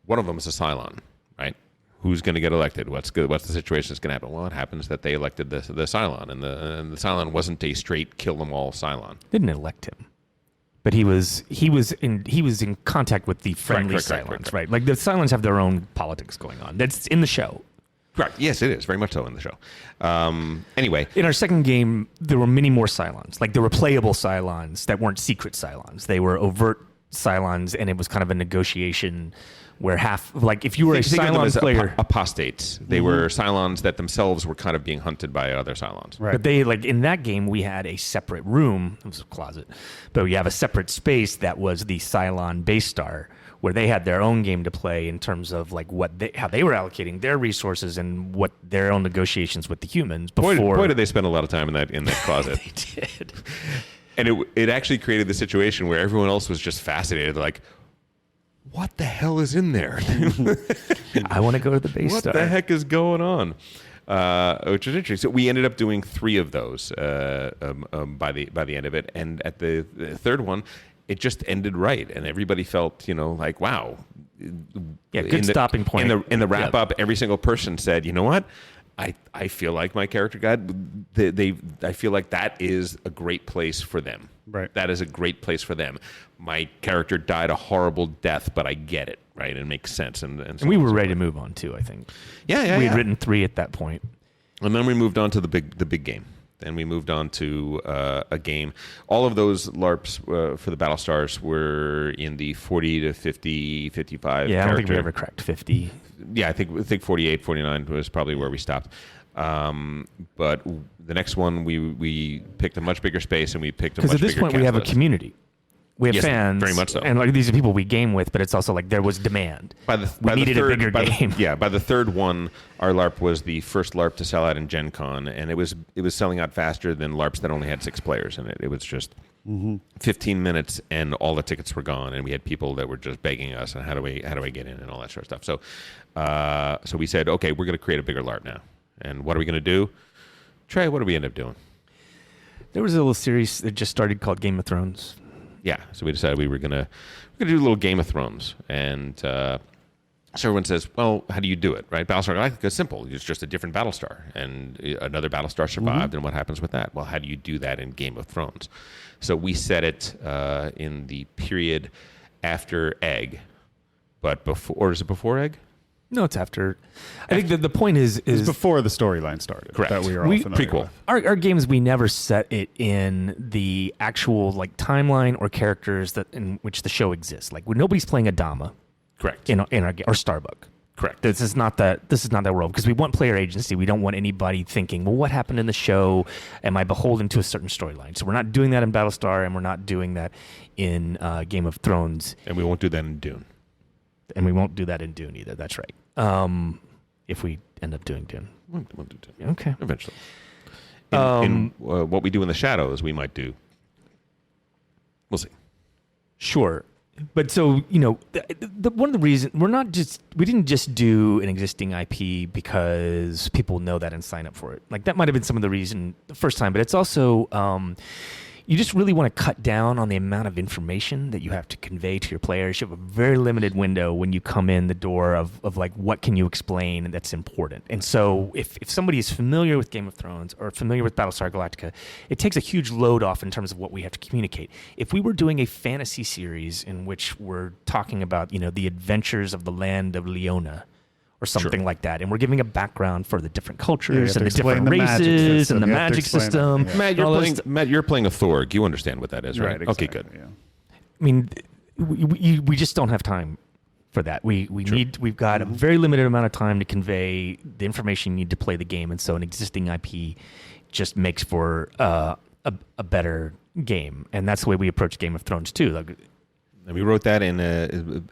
One of them is a Cylon, right? Who's going to get elected? What's the situation that's going to happen? Well, it happens that they elected the Cylon, and the Cylon wasn't a straight kill them all Cylon. Didn't elect him, but he was in contact with the friendly Cylons, right? The Cylons have their own politics going on. That's in the show. Correct. Yes, it is very much so in the show. Anyway, in our second game, there were many more Cylons. There were playable Cylons that weren't secret Cylons. They were overt Cylons, and it was kind of a negotiation where half, like if you were a Think of them Cylon as player, apostates. They were Cylons that themselves were kind of being hunted by other Cylons. Right. but they like in that game we had a separate room. It was a closet, but we have a separate space that was the Cylon base star, where they had their own game to play in terms of like how they were allocating their resources and what their own negotiations with the humans before. Boy, did they spend a lot of time in that closet. They did. And it actually created the situation where everyone else was just fascinated, like, what the hell is in there? I want to go to the base What star. the heck is going on? Which was interesting. So we ended up doing 3 of those by the end of it, and at the third one, it just ended right, and everybody felt like, wow. Yeah, good stopping point. In the wrap up, every single person said, you know what? I feel like my character guide. I feel like that is a great place for them. Right. That is a great place for them. My character died a horrible death, but I get it. Right. It makes sense. And we were ready to move on too, I think. Yeah. We had written 3 at that point. And then we moved on to the big game. Then we moved on to a game. All of those LARPs for the Battlestars were in the 40 to 50, 55 Yeah, I don't think we character. ever cracked 50. Yeah, I think 48, 49 was probably where we stopped. But the next one, we picked a much bigger space, and we picked a much Because bigger at this point, we have a cast list. community. We have Yes, fans. very much so. And like these are people we game with, but it's also like there was demand. We needed a bigger game. By the third one, our LARP was the first LARP to sell out in Gen Con, and it was selling out faster than LARPs that only had 6 players in it. It was just 15 minutes, and all the tickets were gone, and we had people that were just begging us, and how do I get in, and all that sort of stuff. So we said, okay, we're going to create a bigger LARP now, and what are we going to do? Trey, what did we end up doing? There was a little series that just started called Game of Thrones. Yeah, so we decided we were gonna do a little Game of Thrones, and so everyone says, "Well, how do you do it?" Right? Battlestar Galactica is simple; it's just a different Battlestar, and another Battlestar survived. And what happens with that? Well, how do you do that in Game of Thrones? So we set it in the period after Egg, but before, or is it before Egg? No, it's after. I think that the point is It was before the storyline started. Correct. That we were all familiar Prequel. with. our games. We never set it in the actual like timeline or characters that in which the show exists. Like when nobody's playing Adama Correct. in our game or Starbuck. Correct. This is not that world because we want player agency. We don't want anybody thinking, well, what happened in the show? Am I beholden to a certain storyline? So we're not doing that in Battlestar, and we're not doing that in Game of Thrones, And we won't do that in Dune. and we won't do that in Dune either. That's right. If we end up doing Dune, We'll do Dune. okay. Eventually. In what we do in the shadows, we might do. We'll see. Sure. But so, one of the reasons we didn't just do an existing IP because people know that and sign up for it. Like that might have been some of the reason the first time, but it's also, you just really want to cut down on the amount of information that you have to convey to your players. You have a very limited window when you come in the door of like, what can you explain that's important? And so if somebody is familiar with Game of Thrones or familiar with Battlestar Galactica, it takes a huge load off in terms of what we have to communicate. If we were doing a fantasy series in which we're talking about, the adventures of the land of Leona, or something like that, and we're giving a background for the different cultures and the different races and the magic system. Yeah. Matt, you're playing a Thorg. You understand what that is, right? Exactly, Okay, good. Yeah. I mean, we just don't have time for that. We've got a very limited amount of time to convey the information you need to play the game, and so an existing IP just makes for a better game, and that's the way we approach Game of Thrones too. Like, And we wrote that in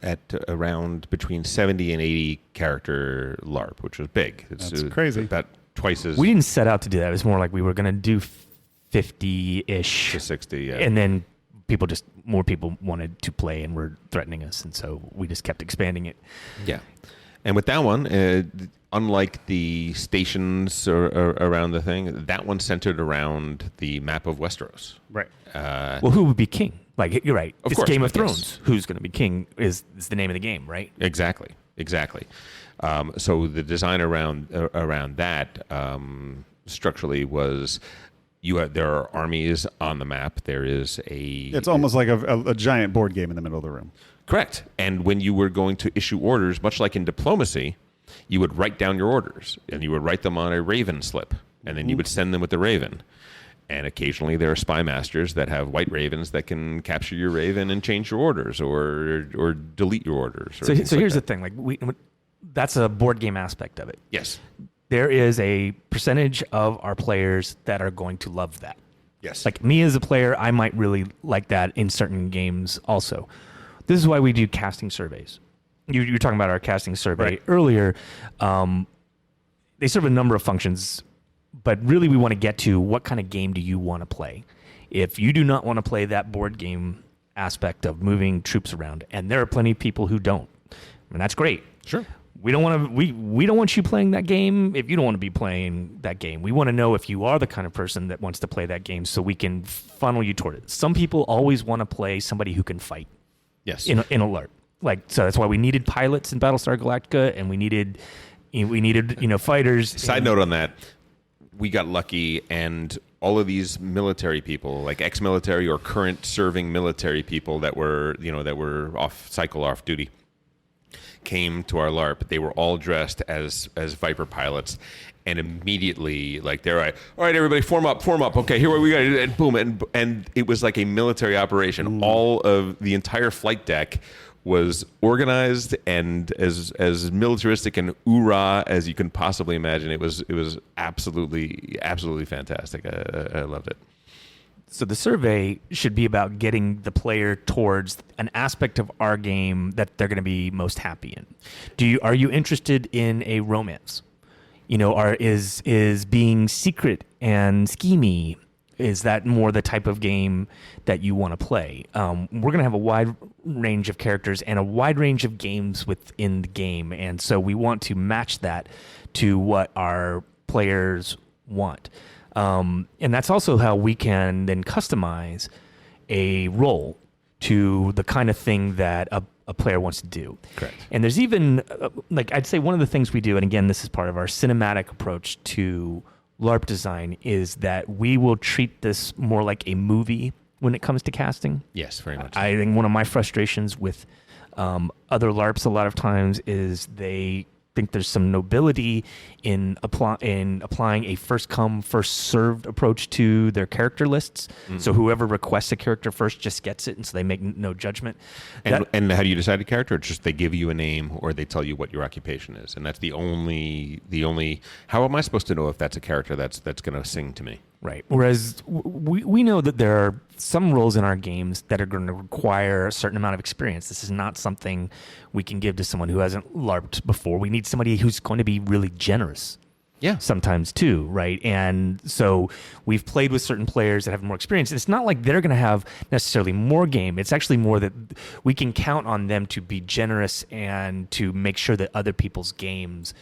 at around between 70 and 80 character LARP, which was big. That's crazy. About twice as we didn't set out to do that. It was more like we were going to do 50-ish, to 60. Yeah. and then more people wanted to play and were threatening us, and so we just kept expanding it. Yeah. And with that one, unlike the stations around the thing, that one centered around the map of Westeros. Right. Well, who would be king? Like, you're right. Of It's course, Game of yes. Thrones. Who's going to be king is the name of the game, right? Exactly. So the design around that structurally was there are armies on the map. There is It's almost like a giant board game in the middle of the room. Correct. And when you were going to issue orders, much like in diplomacy, you would write down your orders, and you would write them on a raven slip, and then you would send them with the raven. And occasionally there are spy masters that have white ravens that can capture your raven and change your orders or delete your orders. So here's the thing: that's a board game aspect of it. Yes. There is a percentage of our players that are going to love that. Yes. Like me as a player, I might really like that in certain games also. This is why we do casting surveys. You were talking about our casting survey earlier. They serve a number of functions, but really we want to get to what kind of game do you want to play. If you do not want to play that board game aspect of moving troops around, and there are plenty of people who don't, and that's great. Sure. We don't want to. We don't want you playing that game if you don't want to be playing that game. We want to know if you are the kind of person that wants to play that game, so we can funnel you toward it. Some people always want to play somebody who can fight. Yes. In a LARP, so that's why we needed pilots in Battlestar Galactica, and we needed fighters. Side note on that, we got lucky, and all of these military people, like ex-military or current serving military people that were off duty, came to our LARP. They were all dressed as Viper pilots, and immediately, like, they're like, all right, everybody, form up. Okay, here we go, and boom, and it was like a military operation. All of the entire flight deck was organized and as militaristic and oorah as you can possibly imagine. It was absolutely fantastic. I loved it. So the survey should be about getting the player towards an aspect of our game that they're going to be most happy in. Are you interested in a romance? Is being secret and schemy, is that more the type of game that you want to play? We're going to have a wide range of characters and a wide range of games within the game, and so we want to match that to what our players want. And that's also how we can then customize a role to the kind of thing that a player wants to do. Correct. And there's even, I'd say one of the things we do, and again, this is part of our cinematic approach to LARP design, is that we will treat this more like a movie when it comes to casting. Yes, very much. I think one of my frustrations with other LARPs a lot of times is they think there's some nobility in applying a first come first served approach to their character lists. Mm-hmm. So whoever requests a character first just gets it, and so they make no judgment. And how do you decide a character? It's just they give you a name or they tell you what your occupation is, and that's the only. How am I supposed to know if that's a character that's going to sing to me? Right. Whereas we know that there are some roles in our games that are going to require a certain amount of experience. This is not something we can give to someone who hasn't LARPed before. We need somebody who's going to be really generous. Yeah. Sometimes too, right? And so we've played with certain players that have more experience. It's not like they're going to have necessarily more game. It's actually more that we can count on them to be generous and to make sure that other people's games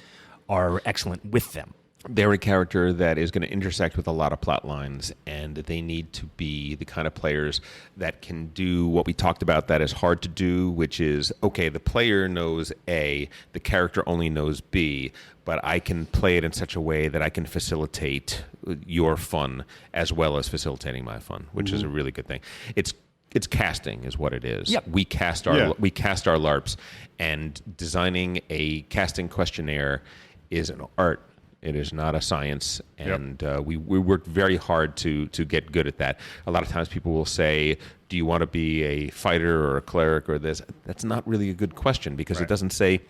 are excellent with them. They're a character that is going to intersect with a lot of plot lines, and they need to be the kind of players that can do what we talked about that is hard to do, which is, okay, the player knows A, the character only knows B, but I can play it in such a way that I can facilitate your fun as well as facilitating my fun, which is a really good thing. It's casting is what it is. Yep. We cast our LARPs, and designing a casting questionnaire is an art. It is not a science, and we worked very hard to get good at that. A lot of times people will say, do you want to be a fighter or a cleric or this? That's not really a good question, because it doesn't say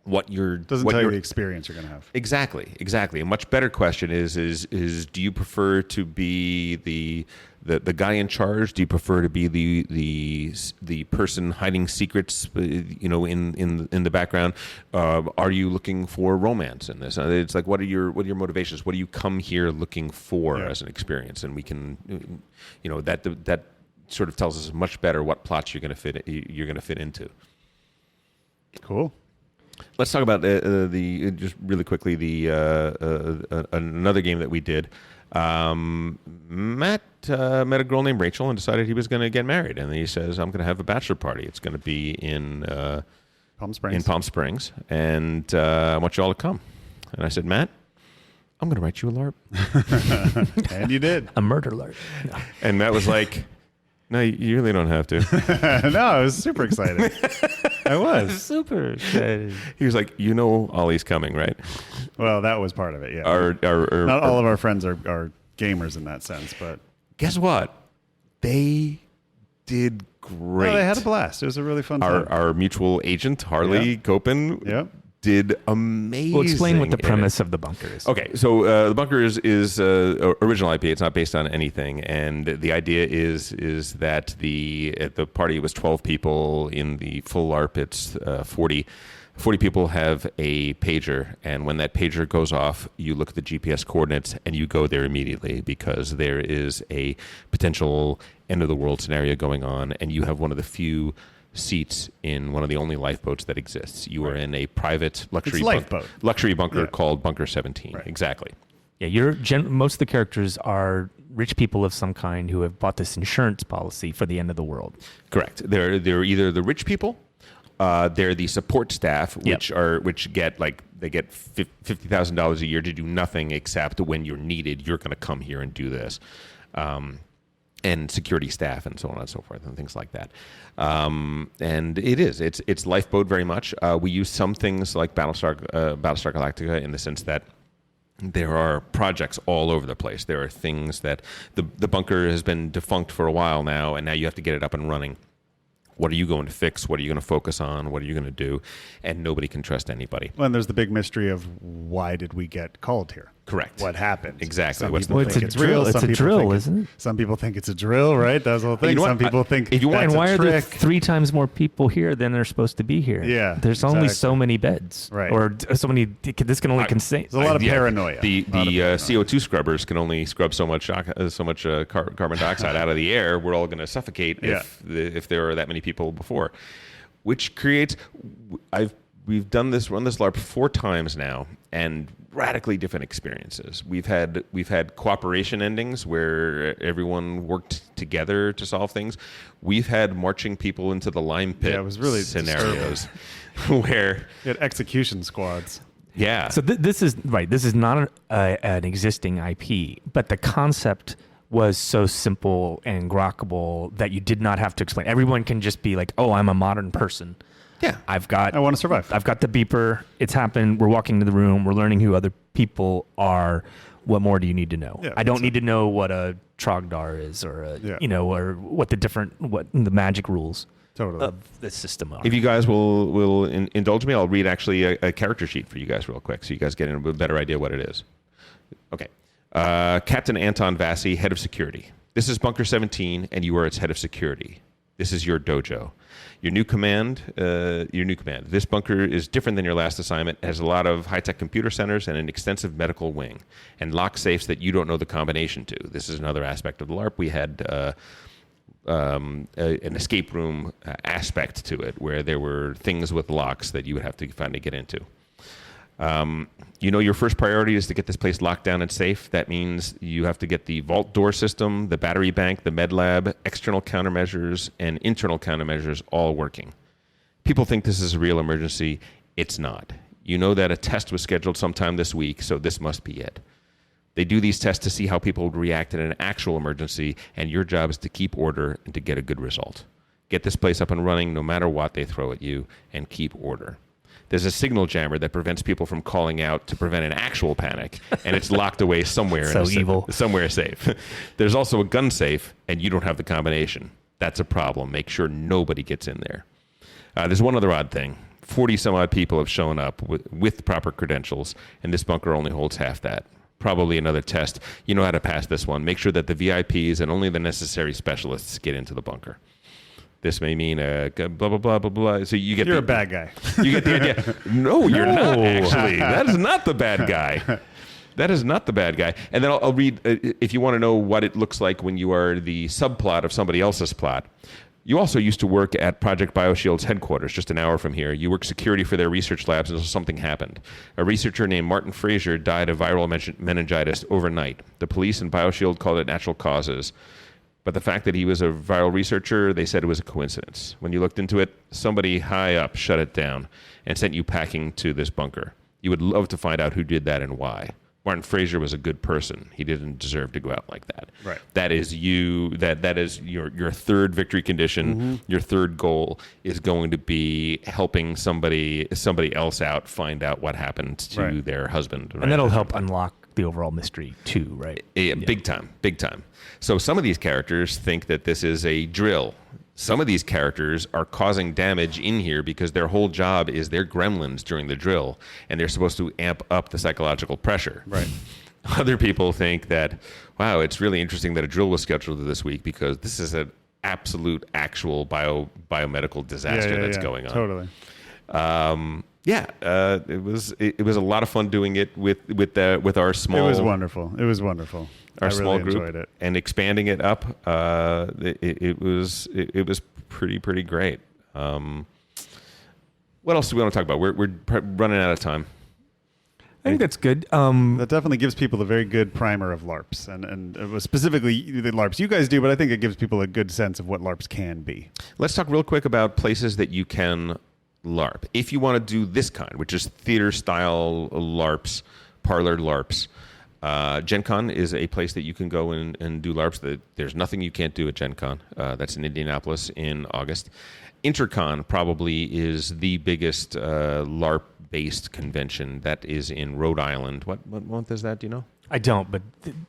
what you're... Doesn't tell you the experience you're going to have. Exactly. A much better question is do you prefer to be the guy in charge? Do you prefer to be the person hiding secrets, in the background? Are you looking for romance in this? It's like, what are your motivations? What do you come here looking for as an experience? And we can, that sort of tells us much better what plots you're going to fit into. Cool. Let's talk about just really quickly another game that we did. Matt met a girl named Rachel and decided he was going to get married, and he says, "I'm going to have a bachelor party. It's going to be in Palm Springs, and I want you all to come." And I said, "Matt, I'm going to write you a LARP." And you did. A murder LARP. No. And Matt was like, "No, you really don't have to." No, I was super excited. I was super excited. He was like, Ollie's coming, right? Well, that was part of it. Yeah. Not all of our friends are gamers in that sense, but Guess what? They did great. no, they had a blast. It was a really fun time. Our mutual agent, Harley Yeah. Copen, Yep. did amazing. Well, explain what the in it. premise of the bunker is. Okay, so the bunker is original IP. It's not based on anything, and the idea is that at the party was 12 people. In the full LARP, it's 40. 40 people have a pager, and when that pager goes off, you look at the GPS coordinates and you go there immediately because there is a potential end of the world scenario going on, and you have one of the few seats in one of the only lifeboats that exists. You are in a private luxury bunker Yeah. called Bunker 17. Right. Exactly. Yeah, most of the characters are rich people of some kind who have bought this insurance policy for the end of the world. Correct. They're either the rich people, they're the support staff, which get $50,000 a year to do nothing except when you're needed, you're going to come here and do this, and security staff and so on and so forth and things like that. And it's lifeboat very much. We use some things like Battlestar Galactica in the sense that there are projects all over the place. There are things that the bunker has been defunct for a while now, and now you have to get it up and running. What are you going to fix? What are you going to focus on? What are you going to do? And nobody can trust anybody. Well, and there's the big mystery of why did we get called here? Correct. What happened? Exactly. Some What's people the think It's it's a drill. real. It's Some a people drill, think isn't it? Some people think it's a drill, right? That's the whole thing. You know what? Some people think if you want- that's And why a are there trick. 3 times more people here than they're supposed to be here? Yeah, There's only exactly. so many beds. Right. Or so many. This can only contain. There's a lot of paranoia. The A lot of paranoia. CO2 scrubbers can only scrub so much carbon dioxide out of the air. We're all going to suffocate Yeah. if there are that many people before, which creates. We've run this LARP 4 times now, and radically different experiences. We've had cooperation endings where everyone worked together to solve things. We've had marching people into the lime pit Yeah, it was really scenarios where You had execution squads. yeah. So this is right. This is not an existing IP, but the concept was so simple and grokkable that you did not have to explain. Everyone can just be like, "Oh, I'm a modern person. yeah. I want to survive. I've got the beeper. It's happened. We're walking into the room. We're learning who other people are. What more do you need to know? Yeah, I don't that's need to know what a Trogdar is, or or what the magic rules Totally. of the system are. If you guys will indulge me, I'll read actually a character sheet for you guys real quick so you guys get a better idea what it is. Okay. Captain Anton Vassi, head of security. This is Bunker 17, and you are its head of security. This is your dojo. Your new command. This bunker is different than your last assignment. It has a lot of high-tech computer centers and an extensive medical wing, and lock safes that you don't know the combination to. This is another aspect of the LARP. We had an escape room aspect to it, where there were things with locks that you would have to finally get into. Your first priority is to get this place locked down and safe. That means you have to get the vault door system, the battery bank, the med lab, external countermeasures, and internal countermeasures all working. People think this is a real emergency. It's not. You know that a test was scheduled sometime this week, so this must be it. They do these tests to see how people would react in an actual emergency, and your job is to keep order and to get a good result. Get this place up and running no matter what they throw at you, and keep order. There's a signal jammer that prevents people from calling out to prevent an actual panic, and it's locked away somewhere. So evil. Somewhere safe. There's also a gun safe, and you don't have the combination. That's a problem. Make sure nobody gets in there. There's one other odd thing. 40-some-odd people have shown up with proper credentials, and this bunker only holds half that. Probably another test. You know how to pass this one. Make sure that the VIPs and only the necessary specialists get into the bunker. This may mean blah, blah, blah, blah, blah. So you get You're a bad guy. You get the idea. No, you're not, actually. That is not the bad guy. That is not the bad guy. And then I'll read, if you want to know what it looks like when you are the subplot of somebody else's plot. You also used to work at Project BioShield's headquarters, just an hour from here. You worked security for their research labs until something happened. A researcher named Martin Fraser died of viral meningitis overnight. The police and BioShield called it natural causes. But the fact that he was a viral researcher, they said it was a coincidence. When you looked into it, somebody high up shut it down and sent you packing to this bunker. You would love to find out who did that and why. Martin Fraser was a good person. He didn't deserve to go out like that. Right. That is you. That is your third victory condition. Mm-hmm. Your third goal is going to be helping somebody else out find out what happened to Right. their husband. and that'll help unlock the overall mystery too, right? Yeah, big time, big time. So some of these characters think that this is a drill. Some of these characters are causing damage in here because their whole job is they're gremlins during the drill, and they're supposed to amp up the psychological pressure. Right. Other people think that, wow, it's really interesting that a drill was scheduled this week because this is an absolute, actual biomedical disaster that's going on. Totally. It was a lot of fun doing it with our small. It was wonderful. It was wonderful. Our I small really group enjoyed it. and expanding it up. It was pretty great. What else do we want to talk about? We're running out of time. I think that's good. That definitely gives people a very good primer of LARPs, and specifically the LARPs you guys do, but I think it gives people a good sense of what LARPs can be. Let's talk real quick about places that you can LARP. If you want to do this kind, which is theater-style LARPs, parlor LARPs, Gen Con is a place that you can go and do LARPs. There's nothing you can't do at Gen Con. That's in Indianapolis in August. Intercon probably is the biggest LARP-based convention. That is in Rhode Island. What month is that? Do you know? I don't, but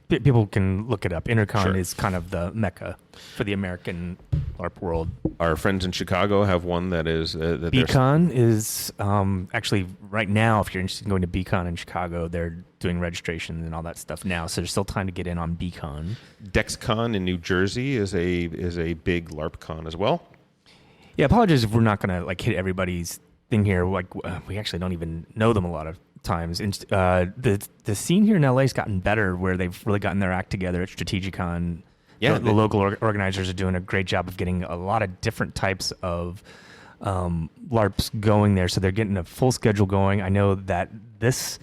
people can look it up. Intercon Sure. is kind of the mecca for the American LARP world. Our friends in Chicago have one that is... that they're- Beacon is actually right now, if you're interested in going to Beacon in Chicago, they're doing registration and all that stuff now. So there's still time to get in on Beacon. DexCon in New Jersey is a big LARP con as well. Yeah, apologize if we're not going to hit everybody's thing here. We actually don't even know them a lot of times. And, the scene here in LA has gotten better, where they've really gotten their act together at Strategicon. Yeah, the local organizers are doing a great job of getting a lot of different types of LARPs going there. So they're getting a full schedule going. I know that this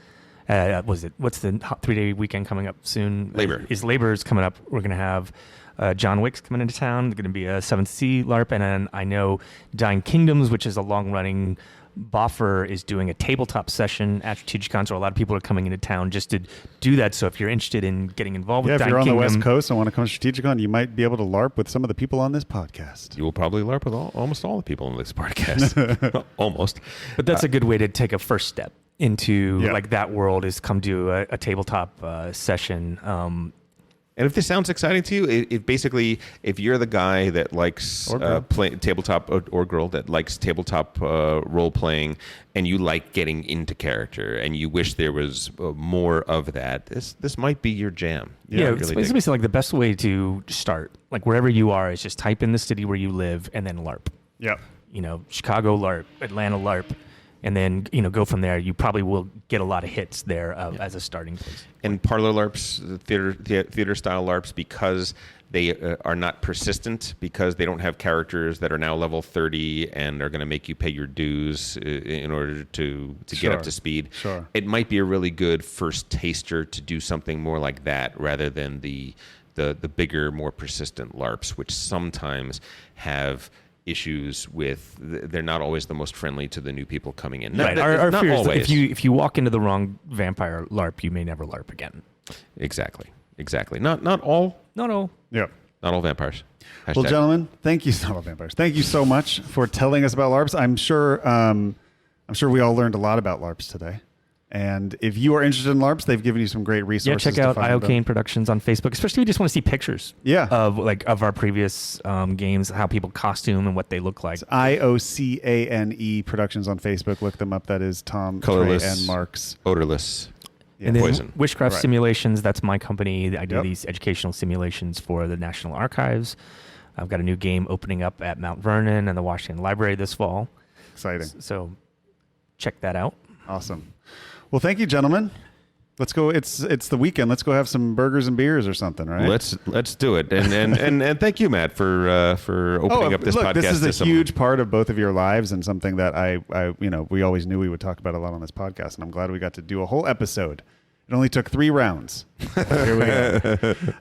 what's the hot 3-day weekend coming up soon? Labor is coming up. We're going to have John Wick's coming into town. There's going to be a 7th Sea LARP, and then I know Dying Kingdoms, which is a long-running Boffer, is doing a tabletop session at Strategicon, so a lot of people are coming into town just to do that. So if you're interested in getting involved with if Dying you're on Kingdom, the West Coast and want to come to Strategicon, you might be able to LARP with some of the people on this podcast. You will probably LARP with almost all the people on this podcast. Almost. but that's a good way to take a first step into Yeah. that world, is come do a tabletop session. And if this sounds exciting to you, if you're the guy that likes tabletop or girl that likes tabletop role playing, and you like getting into character, and you wish there was more of that, this might be your jam. Yeah, really it's basically the best way to start. Wherever you are, is just type in the city where you live and then LARP. Yeah. Chicago LARP, Atlanta LARP, and then go from there. You probably will get a lot of hits there as a starting place. And parlor LARPs, theater style LARPs, because they are not persistent, because they don't have characters that are now level 30 and are going to make you pay your dues in order to get up to speed. Sure. It might be a really good first taster to do something more like that, rather than the bigger, more persistent LARPs, which sometimes have issues with. They're not always the most friendly to the new people coming in. Right. Our fear is that if you walk into the wrong vampire LARP, you may never LARP again. Exactly. Not all. No. Yeah. Not all vampires. Well, gentlemen, thank you. Not all vampires. Thank you so much for telling us about LARPs. I'm sure we all learned a lot about LARPs today. And if you are interested in LARPs, they've given you some great resources. Yeah, check out Iocane Productions on Facebook, especially if you just want to see pictures. Yeah. of our previous games, how people costume and what they look like. It's IOCANE Productions on Facebook. Look them up. That is Tom, Colorless, Trey, and Mark's. Odorless. Yeah. And then Poison. Wishcraft Right. Simulations, that's my company. I do Yep. these educational simulations for the National Archives. I've got a new game opening up at Mount Vernon and the Washington Library this fall. Exciting. So check that out. Awesome. Well, thank you, gentlemen. Let's go. It's the weekend. Let's go have some burgers and beers or something, right? Let's do it. And thank you, Matt, for opening up this look, podcast. This is a huge part of both of your lives, and something that I we always knew we would talk about a lot on this podcast, and I'm glad we got to do a whole episode. It only took 3 rounds. Here we go.